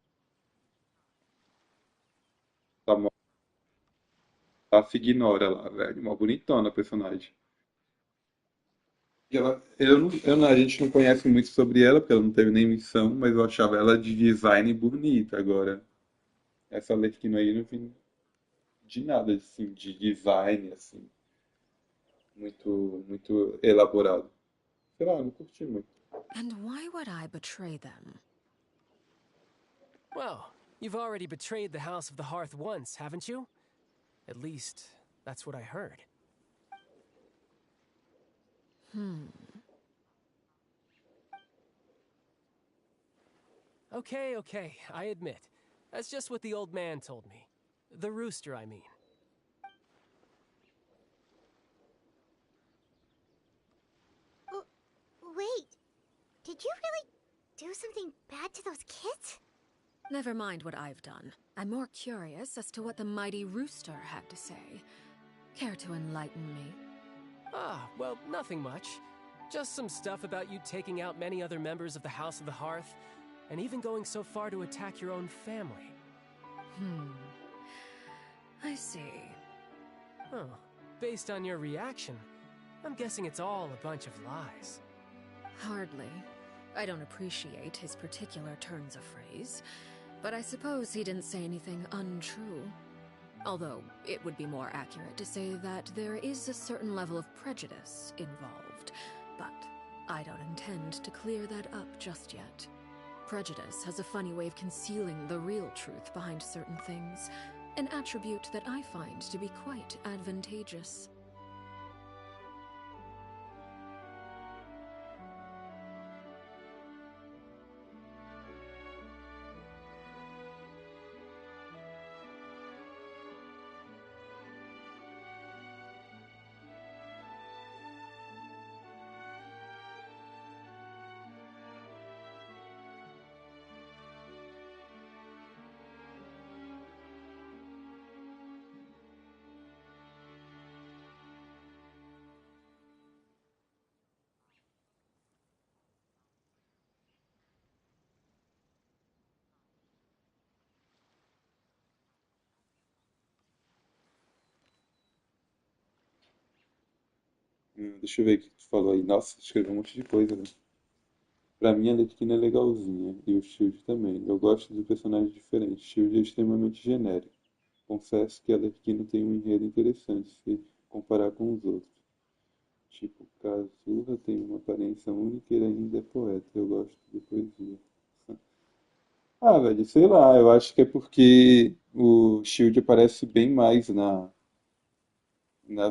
ela se ignora lá, velho. Uma bonitona a personagem. E a gente não conhece muito sobre ela, porque ela não teve nem missão, mas eu achava ela de design bonita. Agora, essa Lerquina aí não vi de nada, assim, de design, assim, muito elaborado. Sei lá, não curti muito. And why would I betray them? Well, you've already betrayed the House of the Hearth once, haven't you? At least, that's what I heard. Okay, I admit. That's just what the old man told me. The rooster, I mean. Wait, did you really do something bad to those kids? Never mind what I've done. I'm more curious as to what the mighty rooster had to say. Care to enlighten me? Well, nothing much. Just some stuff about you taking out many other members of the House of the Hearth, and even going so far to attack your own family. I see. Oh, based on your reaction, I'm guessing it's all a bunch of lies. Hardly. I don't appreciate his particular turns of phrase, but I suppose he didn't say anything untrue. Although, it would be more accurate to say that there is a certain level of prejudice involved, but I don't intend to clear that up just yet. Prejudice has a funny way of concealing the real truth behind certain things, an attribute that I find to be quite advantageous. Deixa eu ver o que tu falou aí. Nossa, escreveu um monte de coisa, né? Pra mim, a Lerquina é legalzinha. E o Shield também. Eu gosto de personagens diferentes. Shield é extremamente genérico. Confesso que a Lerquina tem um enredo interessante se comparar com os outros. Tipo, Kazuha tem uma aparência única e ele ainda é poeta. Eu gosto de poesia. Ah, velho, sei lá. Eu acho que é porque o Shield aparece bem mais nas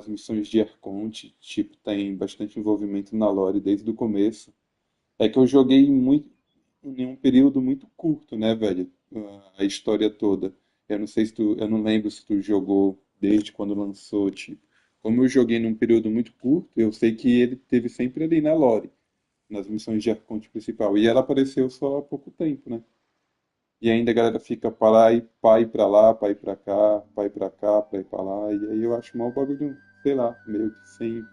missões de Arconte. Tipo, tem bastante envolvimento na lore desde o começo. É que eu joguei muito em um período muito curto, né, velho? A história toda. Eu não lembro se tu jogou desde quando lançou, tipo. Como eu joguei num período muito curto, eu sei que ele teve sempre ali na lore, nas missões de arconte principal. E ela apareceu só há pouco tempo, né? E ainda a galera fica para lá e pai pra lá, pai pra cá, pai pra cá, pai pra lá. E aí eu acho mal bagulho, sei lá, meio que sem.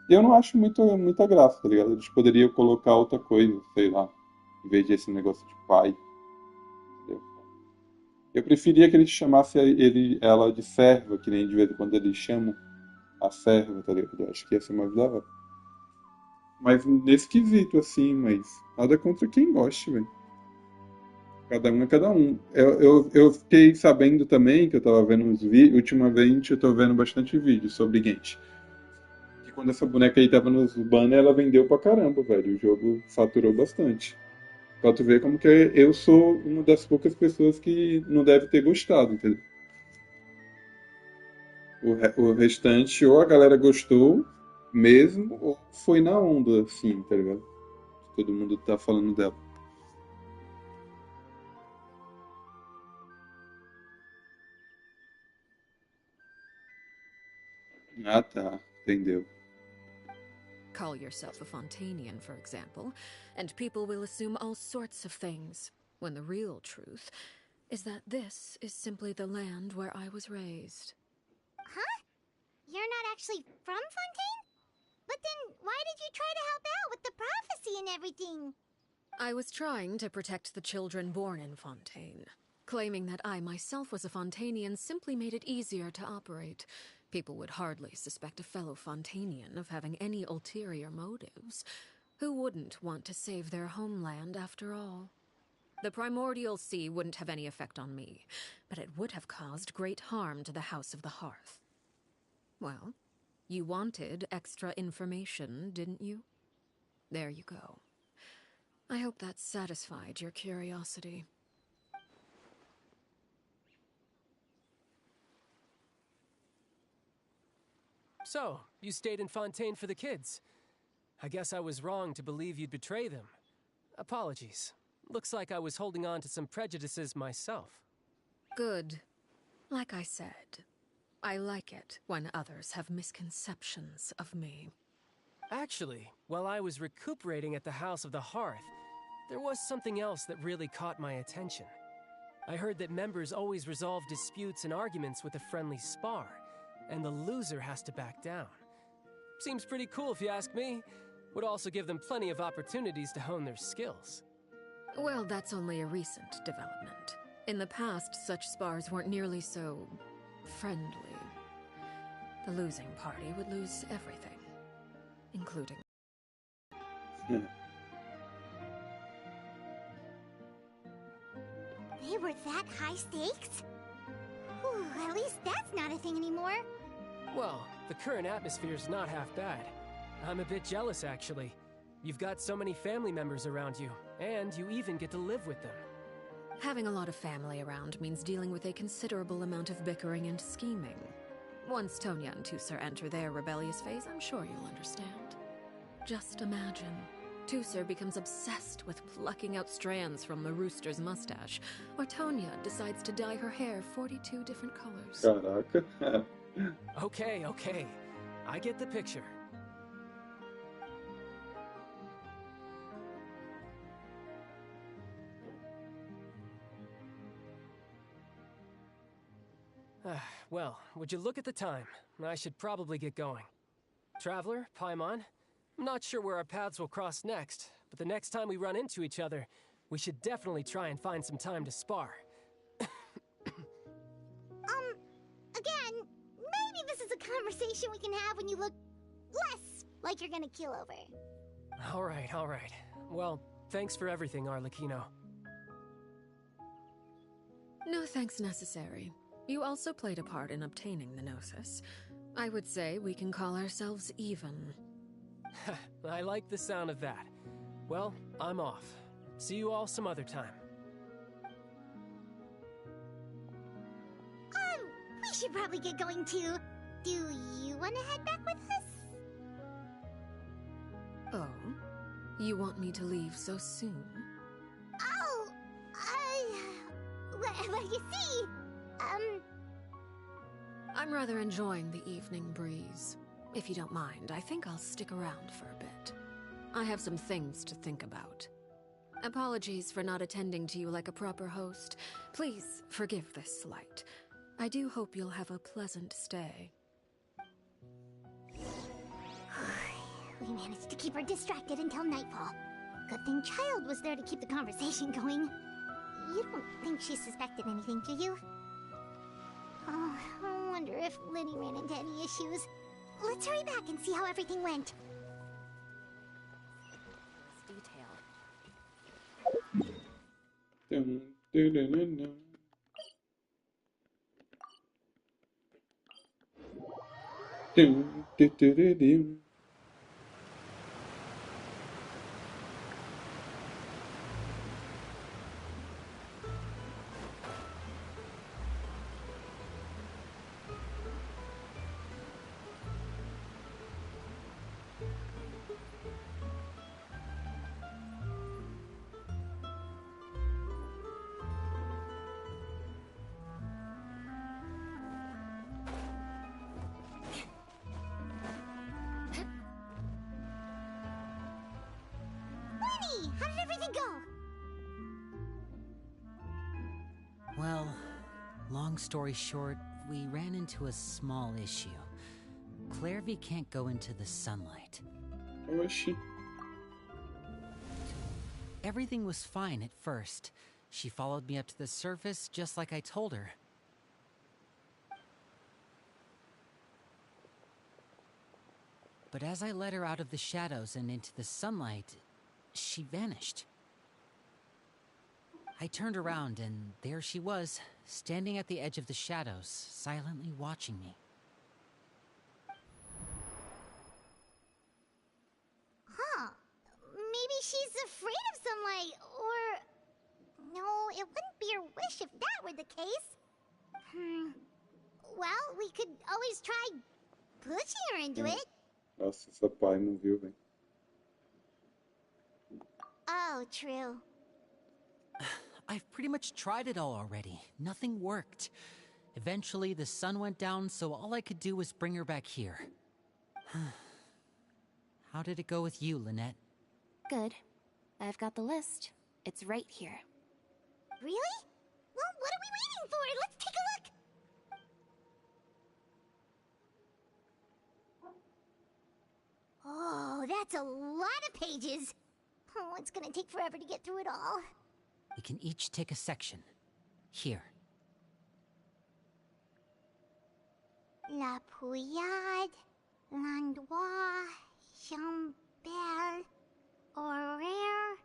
Eu não acho muita graça, tá ligado? Eles poderiam colocar outra coisa, sei lá, em vez desse negócio de pai, entendeu? Eu preferia que eles chamassem ela de serva, que nem de vez em quando eles chamam a serva, tá ligado? Eu acho que ia ser mais da hora. Mas nesse quesito, assim, mas nada contra quem goste, velho. Cada um é cada um. Eu fiquei sabendo também que eu tava vendo uns vídeos. Ultimamente eu tô vendo bastante vídeo sobre Genshin. Que quando essa boneca aí tava nos banners, ela vendeu pra caramba, velho. O jogo faturou bastante. Pra tu ver como que eu sou uma das poucas pessoas que não deve ter gostado, entendeu? O restante, ou a galera gostou mesmo, ou foi na onda, assim, tá ligado? Todo mundo tá falando dela. Ah, tá. Entendeu. Call yourself a Fontanian, for example, and people will assume all sorts of things, when the real truth is that this is simply the land where I was raised. Huh? You're not actually from Fontaine? But then why did you try to help out with the prophecy and everything? I was trying to protect the children born in Fontaine. Claiming that I myself was a Fontanian simply made it easier to operate. People would hardly suspect a fellow Fontanian of having any ulterior motives. Who wouldn't want to save their homeland after all? The primordial sea wouldn't have any effect on me, but it would have caused great harm to the House of the Hearth. Well, you wanted extra information, didn't you? There you go. I hope that satisfied your curiosity. So, you stayed in Fontaine for the kids. I guess I was wrong to believe you'd betray them. Apologies. Looks like I was holding on to some prejudices myself. Good. Like I said, I like it when others have misconceptions of me. Actually, while I was recuperating at the House of the Hearth, there was something else that really caught my attention. I heard that members always resolve disputes and arguments with a friendly spar, and the loser has to back down. Seems pretty cool if you ask me. Would also give them plenty of opportunities to hone their skills. Well, that's only a recent development. In the past, such spars weren't nearly so friendly. The losing party would lose everything, including... They were that high stakes? Whew, at least that's not a thing anymore. Well, the current atmosphere's not half bad. I'm a bit jealous, actually. You've got so many family members around you, and you even get to live with them. Having a lot of family around means dealing with a considerable amount of bickering and scheming. Once Tonya and Tusser enter their rebellious phase, I'm sure you'll understand. Just imagine. Tusser becomes obsessed with plucking out strands from the rooster's mustache, or Tonya decides to dye her hair 42 different colors. Caraca. Okay. I get the picture. Well, would you look at the time? I should probably get going. Traveler, Paimon, I'm not sure where our paths will cross next, but the next time we run into each other, we should definitely try and find some time to spar. Again, maybe this is a conversation we can have when you look less like you're gonna keel over. All right. Well, thanks for everything, Arlecchino. No thanks necessary. You also played a part in obtaining the Gnosis. I would say we can call ourselves even. I like the sound of that. Well, I'm off. See you all some other time. We should probably get going too. Do you want to head back with us? Oh? You want me to leave so soon? Oh, well, you see, I'm rather enjoying the evening breeze. If you don't mind, I think I'll stick around for a bit. I have some things to think about. Apologies for not attending to you like a proper host. Please forgive this slight. I do hope you'll have a pleasant stay. We managed to keep her distracted until nightfall. Good thing Child was there to keep the conversation going. You don't think she suspected anything, do you? Oh, I wonder if Liddy ran into any issues. Let's hurry back and see how everything went. Dun, dun, dun, dun, dun. Dun, dun, dun, dun, dun. Lenny, how did everything go? Well, long story short, we ran into a small issue. Clairvy can't go into the sunlight. Oh, is she? Everything was fine at first. She followed me up to the surface just like I told her. But as I led her out of the shadows and into the sunlight, she vanished. I turned around and there she was, standing at the edge of the shadows, silently watching me. Huh. Maybe she's afraid of sunlight, or... No, it wouldn't be her wish if that were the case. Well, we could always try pushing her into it. Nossa, essa pai não viu, velho. Oh, true. I've pretty much tried it all already. Nothing worked. Eventually, the sun went down, so all I could do was bring her back here. How did it go with you, Lynette? Good. I've got the list. It's right here. Really? Well, what are we waiting for? Let's take a look! Oh, that's a lot of pages. Oh, it's gonna take forever to get through it all. We can each take a section. Here. La Pouillade, L'Endroit, Chambel, Horaire.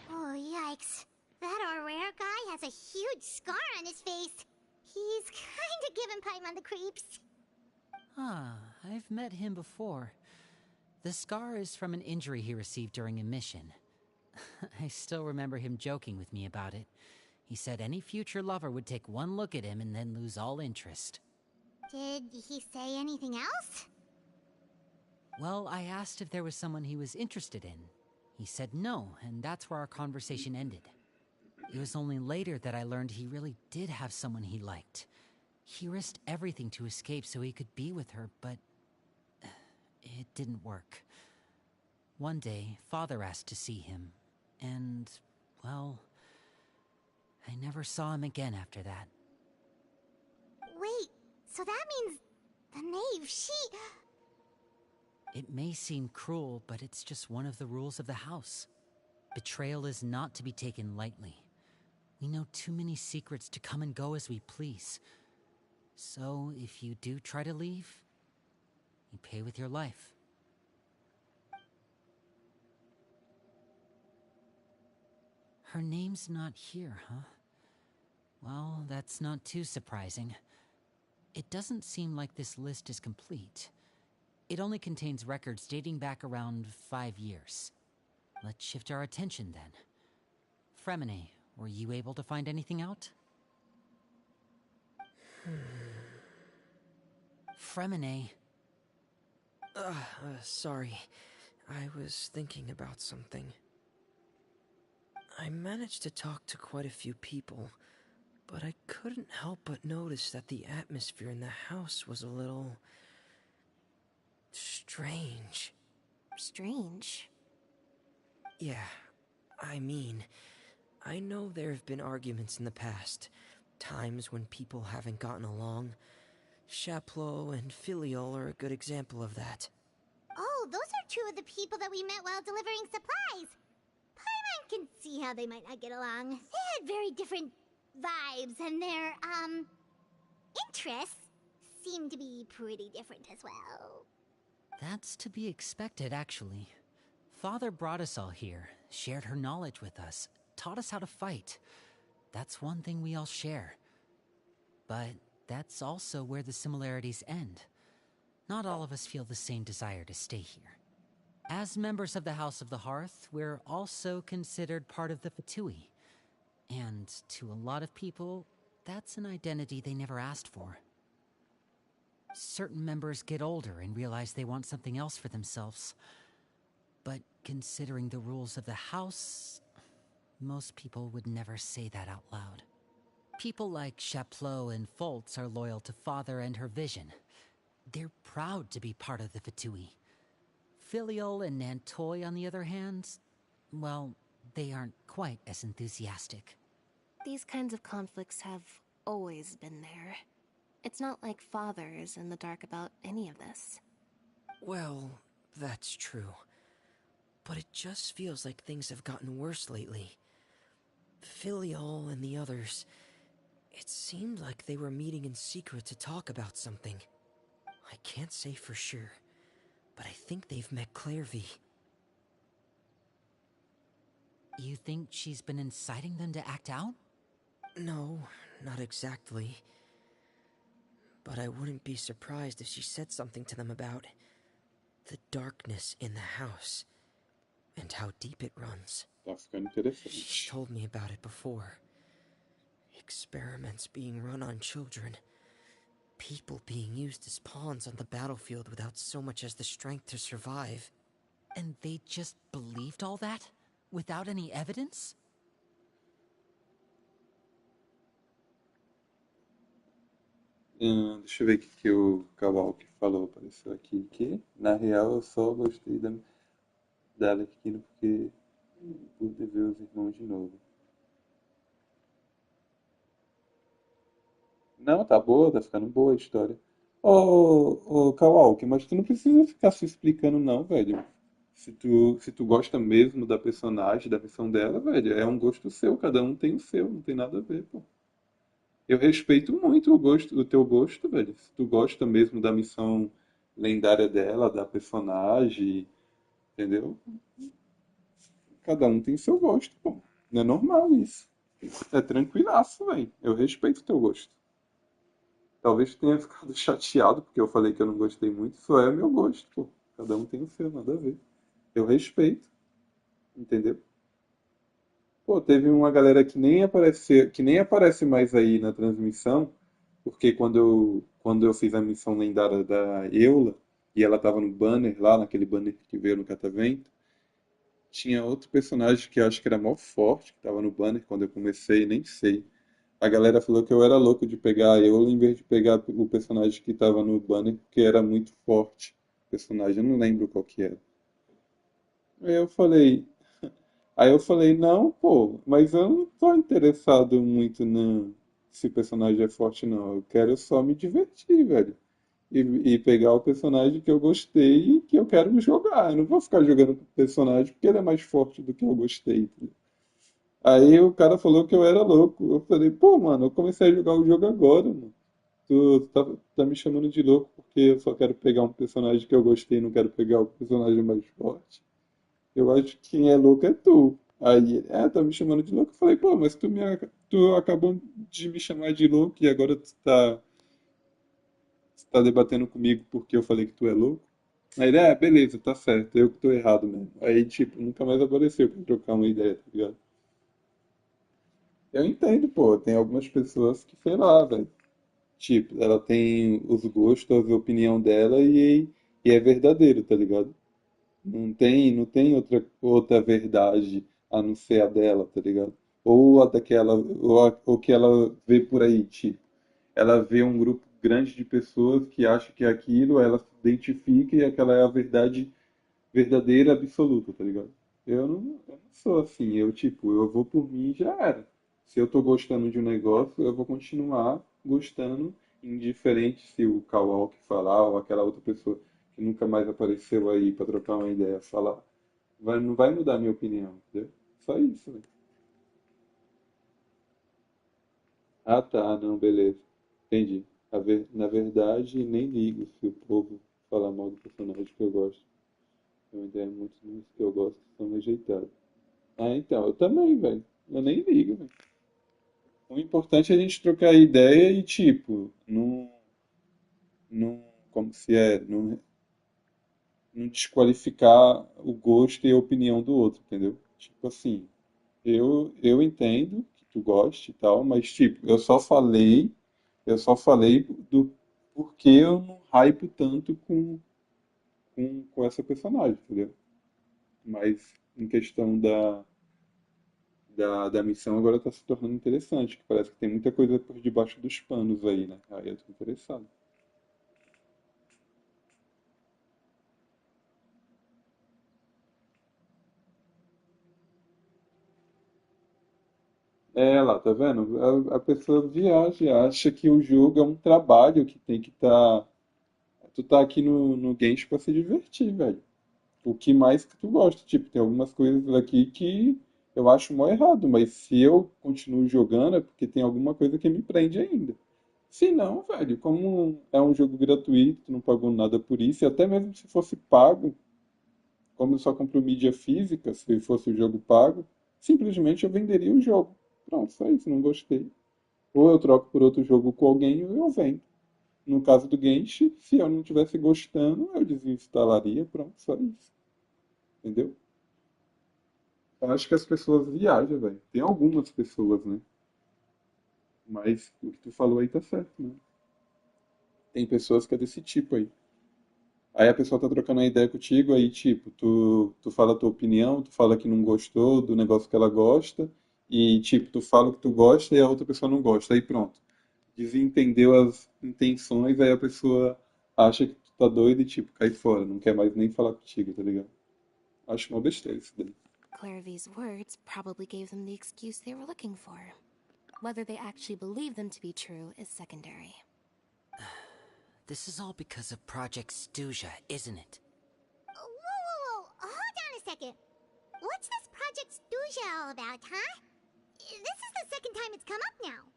Oh, yikes. That Horaire guy has a huge scar on his face. He's kinda giving Paimon the creeps. Ah, I've met him before. The scar is from an injury he received during a mission. I still remember him joking with me about it. He said any future lover would take one look at him and then lose all interest. Did he say anything else? Well, I asked if there was someone he was interested in. He said no, and that's where our conversation ended. It was only later that I learned he really did have someone he liked. He risked everything to escape so he could be with her, but it didn't work. One day, Father asked to see him, and, well, I never saw him again after that. Wait, so that means the knave, she... It may seem cruel, but it's just one of the rules of the house. Betrayal is not to be taken lightly. We know too many secrets to come and go as we please. So, if you do try to leave, you pay with your life. Her name's not here, huh? Well, that's not too surprising. It doesn't seem like this list is complete. It only contains records dating back around 5 years. Let's shift our attention then. Fremine, were you able to find anything out? Fremine. Sorry. I was thinking about something. I managed to talk to quite a few people, but I couldn't help but notice that the atmosphere in the house was a little... strange. Strange? Yeah, I mean, I know there have been arguments in the past, times when people haven't gotten along. Chaplot and Filial are a good example of that. Oh, those are two of the people that we met while delivering supplies. Paimon can see how they might not get along. They had very different vibes, and their, interests seem to be pretty different as well. That's to be expected, actually. Father brought us all here, shared her knowledge with us, taught us how to fight. That's one thing we all share. But that's also where the similarities end. Not all of us feel the same desire to stay here. As members of the House of the Hearth, we're also considered part of the Fatui. And to a lot of people, that's an identity they never asked for. Certain members get older and realize they want something else for themselves. But considering the rules of the house, most people would never say that out loud. People like Chaplot and Foltz are loyal to Father and her vision. They're proud to be part of the Fatui. Filial and Nantoy, on the other hand, well, they aren't quite as enthusiastic. These kinds of conflicts have always been there. It's not like Father is in the dark about any of this. Well, that's true. But it just feels like things have gotten worse lately. Filial and the others, it seemed like they were meeting in secret to talk about something. I can't say for sure, but I think they've met Clairvy. You think she's been inciting them to act out? No, not exactly. But I wouldn't be surprised if she said something to them about the darkness in the house and how deep it runs. Tá ficando interessante. She's told me about it before. Experiments being run on children. People being used as pawns on the battlefield without so much as the strength to survive. And they just believed all that? Without any evidence? Deixa eu ver o que o Kawalki falou, apareceu aqui. Que, na real, eu só gostei dela aqui porque pude ver os irmãos de novo. Não, tá boa, tá ficando boa a história. Ô, Kawalki, mas tu não precisa ficar se explicando não, velho. Se tu gosta mesmo da personagem, da missão dela, velho, é um gosto seu, cada um tem o seu, não tem nada a ver, pô. Eu respeito muito o teu gosto, velho. Se tu gosta mesmo da missão lendária dela, da personagem, entendeu? Cada um tem seu gosto, pô. Não é normal isso. É tranquilaço, velho. Eu respeito o teu gosto. Talvez tenha ficado chateado porque eu falei que eu não gostei muito. Isso é meu gosto, pô. Cada um tem o seu, nada a ver. Eu respeito, entendeu? Pô, teve uma galera que nem aparece mais aí na transmissão, porque quando eu fiz a missão lendária da Eula, e ela tava no banner lá, naquele banner que veio no catavento, tinha outro personagem que eu acho que era mó forte, que tava no banner quando eu comecei, nem sei. A galera falou que eu era louco de pegar a Eula em vez de pegar o personagem que tava no banner, porque era muito forte. O personagem, eu não lembro qual que era. Aí eu falei, Aí eu falei, não, pô, mas eu não tô interessado muito se o personagem é forte, não. Eu quero só me divertir, velho. E pegar o personagem que eu gostei e que eu quero jogar. Eu não vou ficar jogando com o personagem porque ele é mais forte do que eu gostei, entendeu? Aí o cara falou que eu era louco. Eu falei, pô, mano, eu comecei a jogar o jogo agora, mano. Tu tá me chamando de louco porque eu só quero pegar um personagem que eu gostei e não quero pegar o personagem mais forte. Eu acho que quem é louco é tu. Aí, tá me chamando de louco. Eu falei, pô, mas tu acabou de me chamar de louco e agora tu tá debatendo comigo porque eu falei que tu é louco. Aí ele, beleza, tá certo, eu que tô errado mesmo. Aí, tipo, nunca mais apareceu pra trocar uma ideia, tá ligado? Eu entendo, pô, tem algumas pessoas que, sei lá, velho. Tipo, ela tem os gostos, a opinião dela e é verdadeiro, tá ligado? Não tem outra verdade a não ser a dela, tá ligado? Ou a daquela, ou que ela vê por aí, tipo, ela vê um grupo grande de pessoas que acham que é aquilo, ela se identifica e aquela é a verdade verdadeira, absoluta, tá ligado? Eu não sou assim, tipo, eu vou por mim e já era. Se eu tô gostando de um negócio, eu vou continuar gostando, indiferente se o Kawalk falar ou aquela outra pessoa que nunca mais apareceu aí pra trocar uma ideia falar. Não vai mudar a minha opinião, entendeu? Só isso, velho. Ah, tá, não, beleza. Entendi. Na verdade, nem ligo se o povo falar mal do personagem que eu gosto. Eu ideia muitos dos que eu gosto são rejeitados. Ah, então, eu também, velho. Eu nem ligo, velho. O importante é a gente trocar ideia e, tipo, como se não desqualificar o gosto e a opinião do outro, entendeu? Tipo assim, eu entendo que tu goste e tal, mas, tipo, eu só falei do porquê eu não hypo tanto com essa personagem, entendeu? Mas em questão da missão agora está se tornando interessante, que parece que tem muita coisa por debaixo dos panos aí, né? Aí eu tô interessado. É, lá, tá vendo? A pessoa viaja, acha que o jogo é um trabalho que tem que estar. Tu tá aqui no Genshin pra se divertir, velho. O que mais que tu gosta? Tipo, tem algumas coisas aqui que eu acho mó errado, mas se eu continuo jogando é porque tem alguma coisa que me prende ainda. Se não, velho, como é um jogo gratuito, tu não pagou nada por isso, e até mesmo se fosse pago, como eu só compro mídia física, se fosse o jogo pago, simplesmente eu venderia o jogo. Pronto, só isso, não gostei. Ou eu troco por outro jogo com alguém ou eu vendo. No caso do Genshin, se eu não estivesse gostando, eu desinstalaria, pronto, só isso. Entendeu? Eu acho que as pessoas viajam, velho. Tem algumas pessoas, né? Mas o que tu falou aí tá certo, né? Tem pessoas que é desse tipo aí. Aí a pessoa tá trocando uma ideia contigo, aí tipo, tu fala a tua opinião, tu fala que não gostou do negócio que ela gosta, e tipo, tu fala o que tu gosta e a outra pessoa não gosta, aí pronto. Desentendeu as intenções, aí a pessoa acha que tu tá doido e tipo, cai fora, não quer mais nem falar contigo, tá ligado? Acho uma besteira isso daí. Clairvy's words probably gave them the excuse they were looking for. Whether they actually believe them to be true is secondary. This is all because of Project Stuja, isn't it? Whoa. Hold on a second. What's this Project Stuja all about, huh? This is the second time it's come up now.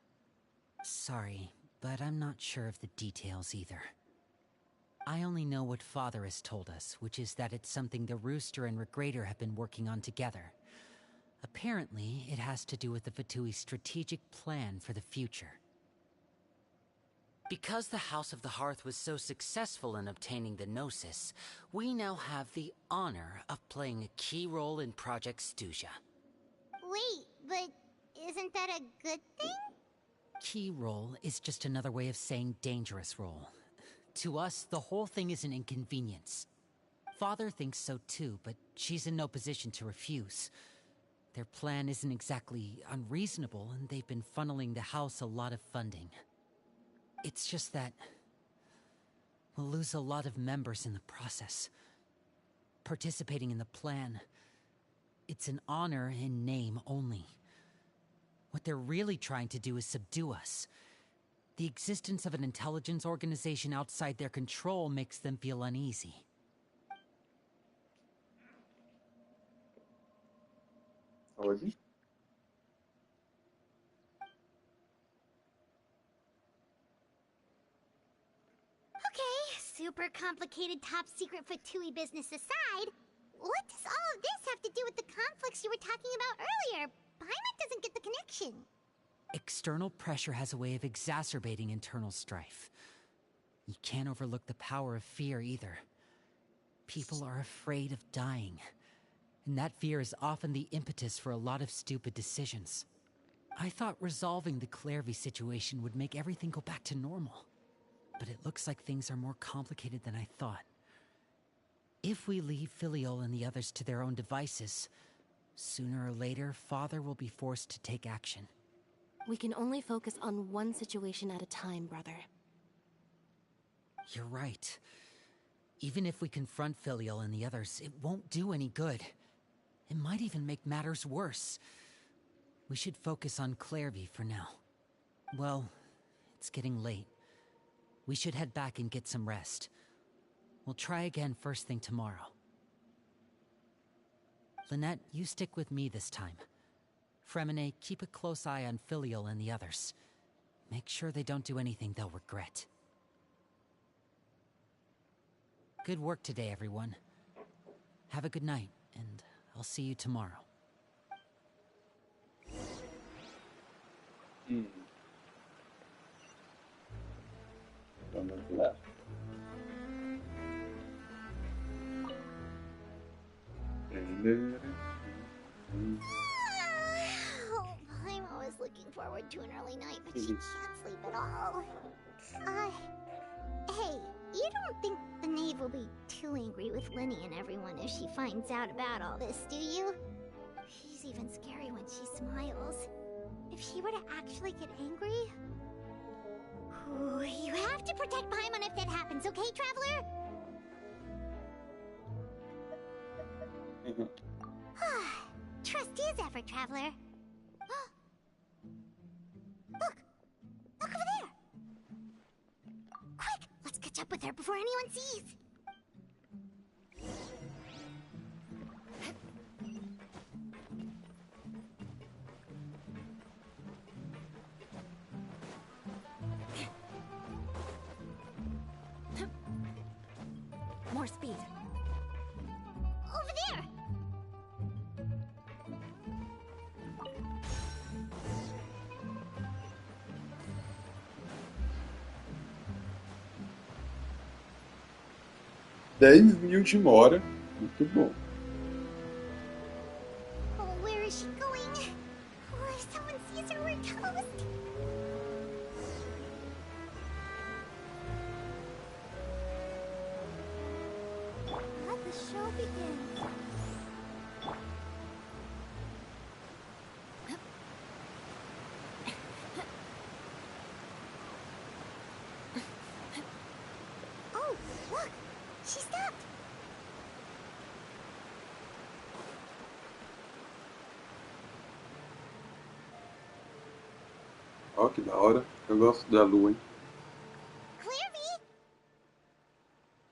Sorry, but I'm not sure of the details either. I only know what Father has told us, which is that it's something the Rooster and Regrader have been working on together. Apparently, it has to do with the Fatui's strategic plan for the future. Because the House of the Hearth was so successful in obtaining the Gnosis, we now have the honor of playing a key role in Project Stuja. Wait, but isn't that a good thing? Key role is just another way of saying dangerous role. To us, the whole thing is an inconvenience. Father thinks so too, but she's in no position to refuse. Their plan isn't exactly unreasonable, and they've been funneling the house a lot of funding. It's just that we'll lose a lot of members in the process. Participating in the plan, it's an honor in name only. What they're really trying to do is subdue us. The existence of an intelligence organization outside their control makes them feel uneasy. Pode? Okay, super complicated top secret Fatui business aside, what does all of this have to do with the conflicts you were talking about earlier? Paimon doesn't get the connection. External pressure has a way of exacerbating internal strife. You can't overlook the power of fear either. People are afraid of dying, and that fear is often the impetus for a lot of stupid decisions. I thought resolving the Clairvy situation would make everything go back to normal, but it looks like things are more complicated than I thought. If we leave Filiol and the others to their own devices, sooner or later, Father will be forced to take action. We can only focus on one situation at a time, brother. You're right. Even if we confront Filiol and the others, it won't do any good. It might even make matters worse. We should focus on Clairvy for now. Well, it's getting late. We should head back and get some rest. We'll try again first thing tomorrow. Lynette, you stick with me this time. Fremine, keep a close eye on Filiol and the others. Make sure they don't do anything they'll regret. Good work today, everyone. Have a good night, and I'll see you tomorrow. Vamos lá. Oh, I'm always looking forward to an early night, but she can't sleep at all. Hey, you don't think the knave will be too angry with Lenny and everyone if she finds out about all this, do you? She's even scary when she smiles. If she were to actually get angry... Ooh, you have to protect Paimon if that happens, okay, Traveler? Trust is ever, Traveler. Look! Look over there! Quick! Let's catch up with her before anyone sees! More speed. Over there! $10.000 de mora. Muito bom. Oh, where is she going? Oh, if someone sees her, we're toast! Ó, que da hora. Eu gosto da lua, hein? Clearly?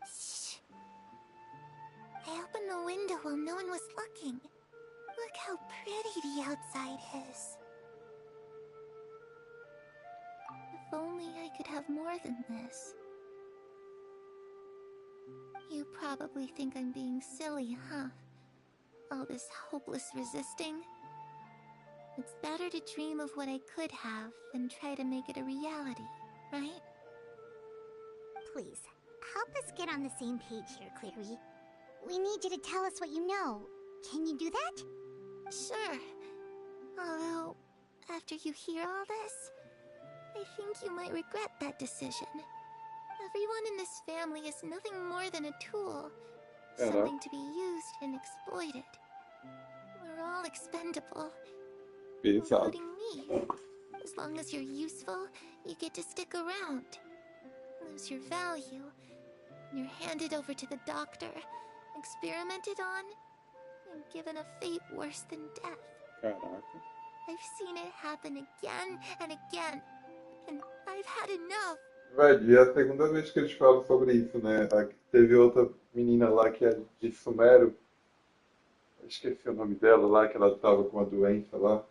Shh. I opened the window while no one was looking. Look how pretty the outside is. If only I could have more than this. You probably think I'm being silly, huh? All this hopeless resisting. It's better to dream of what I could have than try to make it a reality, right? Please, help us get on the same page here, Clary. We need you to tell us what you know. Can you do that? Sure. Although, after you hear all this, I think you might regret that decision. Everyone in this family is nothing more than a tool. Something to be used and exploited. We're all expendable. Including me. As long as you're useful, you get to stick around. Lose your value. You're handed over to the doctor, experimented on, and given a fate worse than death. Caraca. I've seen it happen again and again, and I've had enough. Velho, e é a segunda vez que eles falam sobre isso, né? Teve outra menina lá que é de Sumero, eu esqueci o nome dela lá, que ela tava com uma doença lá,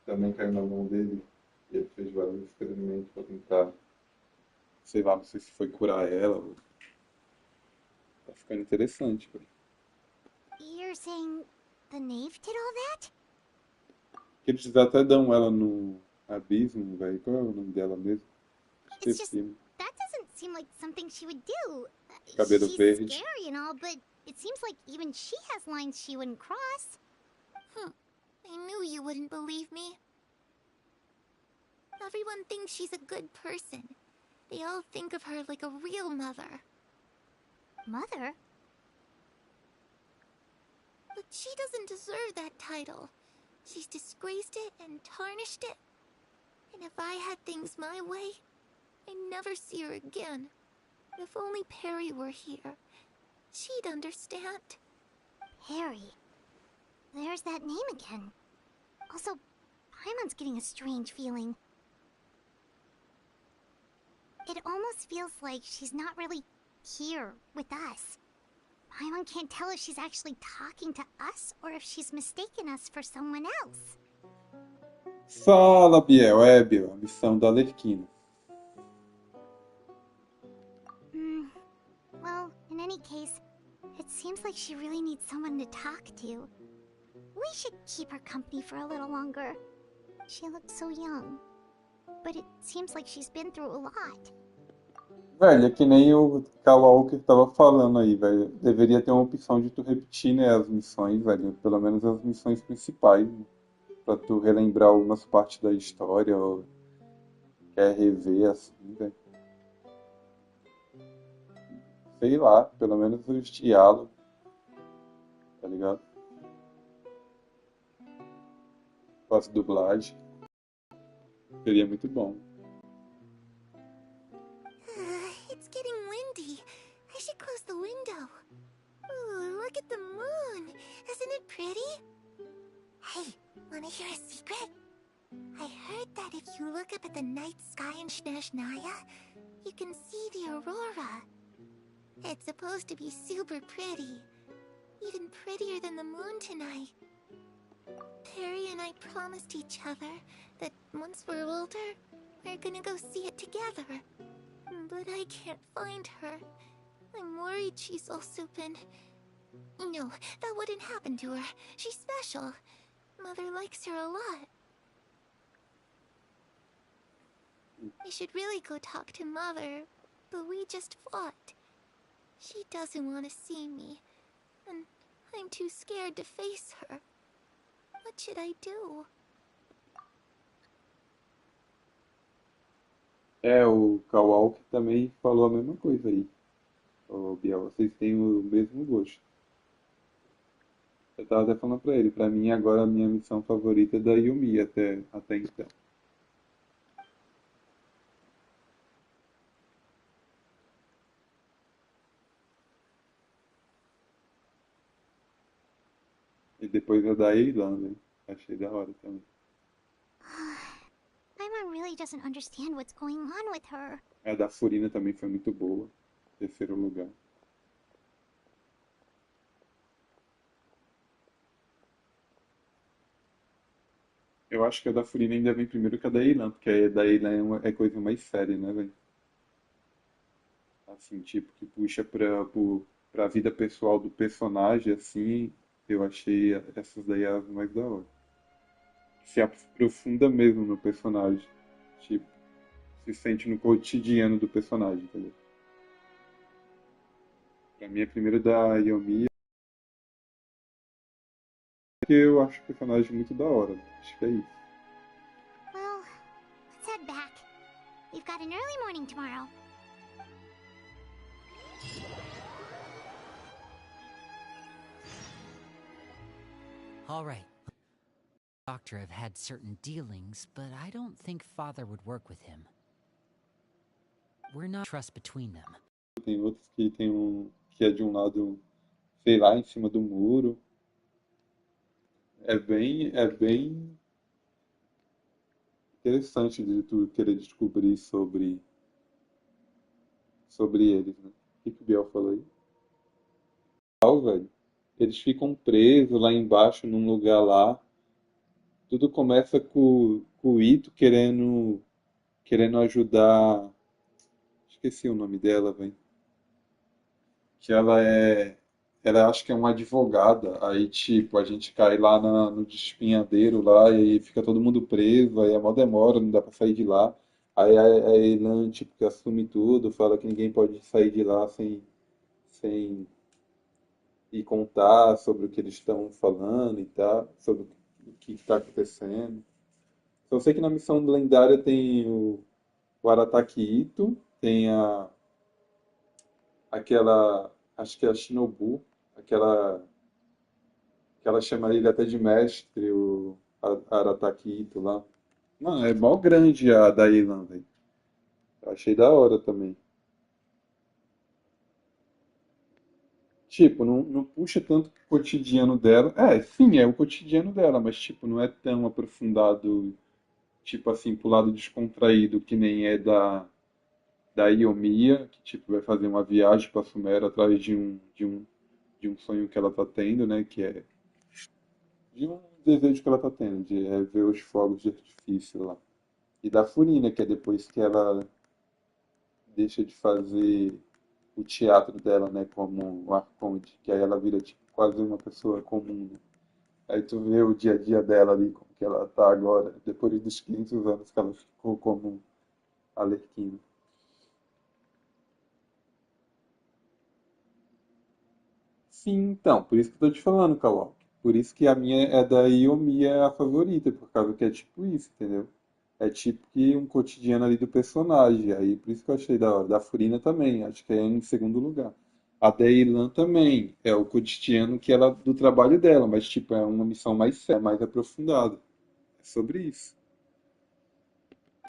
também caiu na mão dele, e ele fez vários experimentos pra tentar, sei lá, não sei se foi curar ela, ou... Tá ficando interessante, velho. You're saying the knave did all that? Eles até dão ela no abismo, velho. Qual é o nome dela mesmo? It's just, that doesn't seem like something she would do. Cabelo She's verde. scary and all, but it seems like even she has lines she wouldn't cross. I knew you wouldn't believe me. Everyone thinks she's a good person. They all think of her like a real mother. Mother? But she doesn't deserve that title. She's disgraced it and tarnished it. And if I had things my way, I'd never see her again. If only Perry were here, she'd understand. Perry. There's that name again. Also, Paimon's getting a strange feeling. It almost feels like she's not really here with us. Paimon can't tell if she's actually talking to us or if she's mistaken us for someone else. Fala, Biel. É, Biel, a missão da Lerquina. Well, in any case, it seems like she really needs someone to talk to. We should keep her company for a little longer. She looks so young. But it seems like she's been through a lot. Velho, é que nem o Kawalker tava falando aí, velho. Deveria ter uma opção de tu repetir, né, as missões, velho. Pelo menos as missões principais, né? Pra tu relembrar algumas partes da história ou quer rever, assim, velho. Sei lá, pelo menos os diálogos, tá ligado? Faço dublagem. Seria muito bom. It's getting windy. I should close the window. Ooh, look at the moon. Isn't it pretty? Hey, wanna hear a secret? I heard that if you look up at the night sky in Snezhnaya, you can see the aurora. It's supposed to be super pretty. Even prettier than the moon tonight. Perry and I promised each other that once we're older, we're gonna go see it together. But I can't find her. I'm worried she's also been... No, that wouldn't happen to her. She's special. Mother likes her a lot. I should really go talk to Mother, but we just fought. She doesn't want to see me, and I'm too scared to face her. What should I do? É, o Kawalker também falou a mesma coisa aí. Ô, Biel, vocês têm o mesmo gosto. Eu tava até falando pra ele, pra mim agora a minha missão favorita é da Yumi até então. E depois a da Irlanda, hein? Achei da hora também. Paimon really really doesn't understand what's going on with her. A da Furina também foi muito boa. Terceiro lugar. Eu acho que a da Furina ainda vem primeiro que a da Ilan, porque a da Ilan é coisa mais séria, né, velho? Assim, tipo, que puxa pra vida pessoal do personagem, assim, eu achei essas daí as mais da hora. Se aprofunda mesmo no personagem. Tipo, se sente no cotidiano do personagem, entendeu? Pra mim, a primeira da Yomi, porque eu acho o personagem muito da hora. Acho que é isso. Well, let's head back. We've got an early morning tomorrow. All right. Doctor have had certain dealings, but I don't think Father would work with him. We're not trust between them. Tem outros que que é de um lado, sei lá, em cima do muro. É bem interessante de tu querer descobrir sobre eles, né? O que o Biel falou aí? Legal, velho. Eles ficam presos lá embaixo num lugar lá. Tudo começa com o Ito querendo ajudar. Esqueci o nome dela, velho. Que ela acho que é uma advogada. Aí, tipo, a gente cai lá no despenhadeiro lá e fica todo mundo preso. Aí é mó demora, não dá pra sair de lá. Aí a Elan, tipo, que assume tudo, fala que ninguém pode sair de lá sem ir contar sobre o que eles estão falando e tal, sobre o que está acontecendo. Só sei que na missão lendária tem o Arataki Ito, tem acho que é a Shinobu, aquela que ela chama ele até de mestre, a Arataki Ito lá. Mano, é mó grande a da Ilan, velho. Eu achei da hora também. Tipo, não puxa tanto o cotidiano dela. É, sim, é o cotidiano dela, mas tipo, não é tão aprofundado, tipo assim, pro lado descontraído que nem é da Iomiya, que tipo vai fazer uma viagem para Sumera atrás de um sonho que ela tá tendo, né, que é de um desejo que ela tá tendo, de ver os fogos de artifício lá. E da Furina, que é depois que ela deixa de fazer o teatro dela, né, como um arconte, que aí ela vira tipo quase uma pessoa comum, né? Aí tu vê o dia a dia dela ali, como que ela tá agora, depois dos 500 anos que ela ficou como Arlequina. Sim, então, por isso que eu tô te falando, Kawaki. Por isso que a minha é da Yomi é a favorita, por causa que é tipo isso, entendeu? É tipo que um cotidiano ali do personagem. Aí por isso que eu achei da hora. Da Furina também, acho que é em segundo lugar. A da Ilan também, é o cotidiano que ela do trabalho dela, mas tipo, é uma missão mais séria, mais aprofundada. É sobre isso.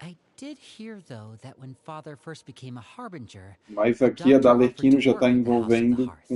I did hear, though, that when Father first became a harbinger, Mas the aqui a da doctor offered Arlequino to já está work at the House of the envolvendo Hearth. com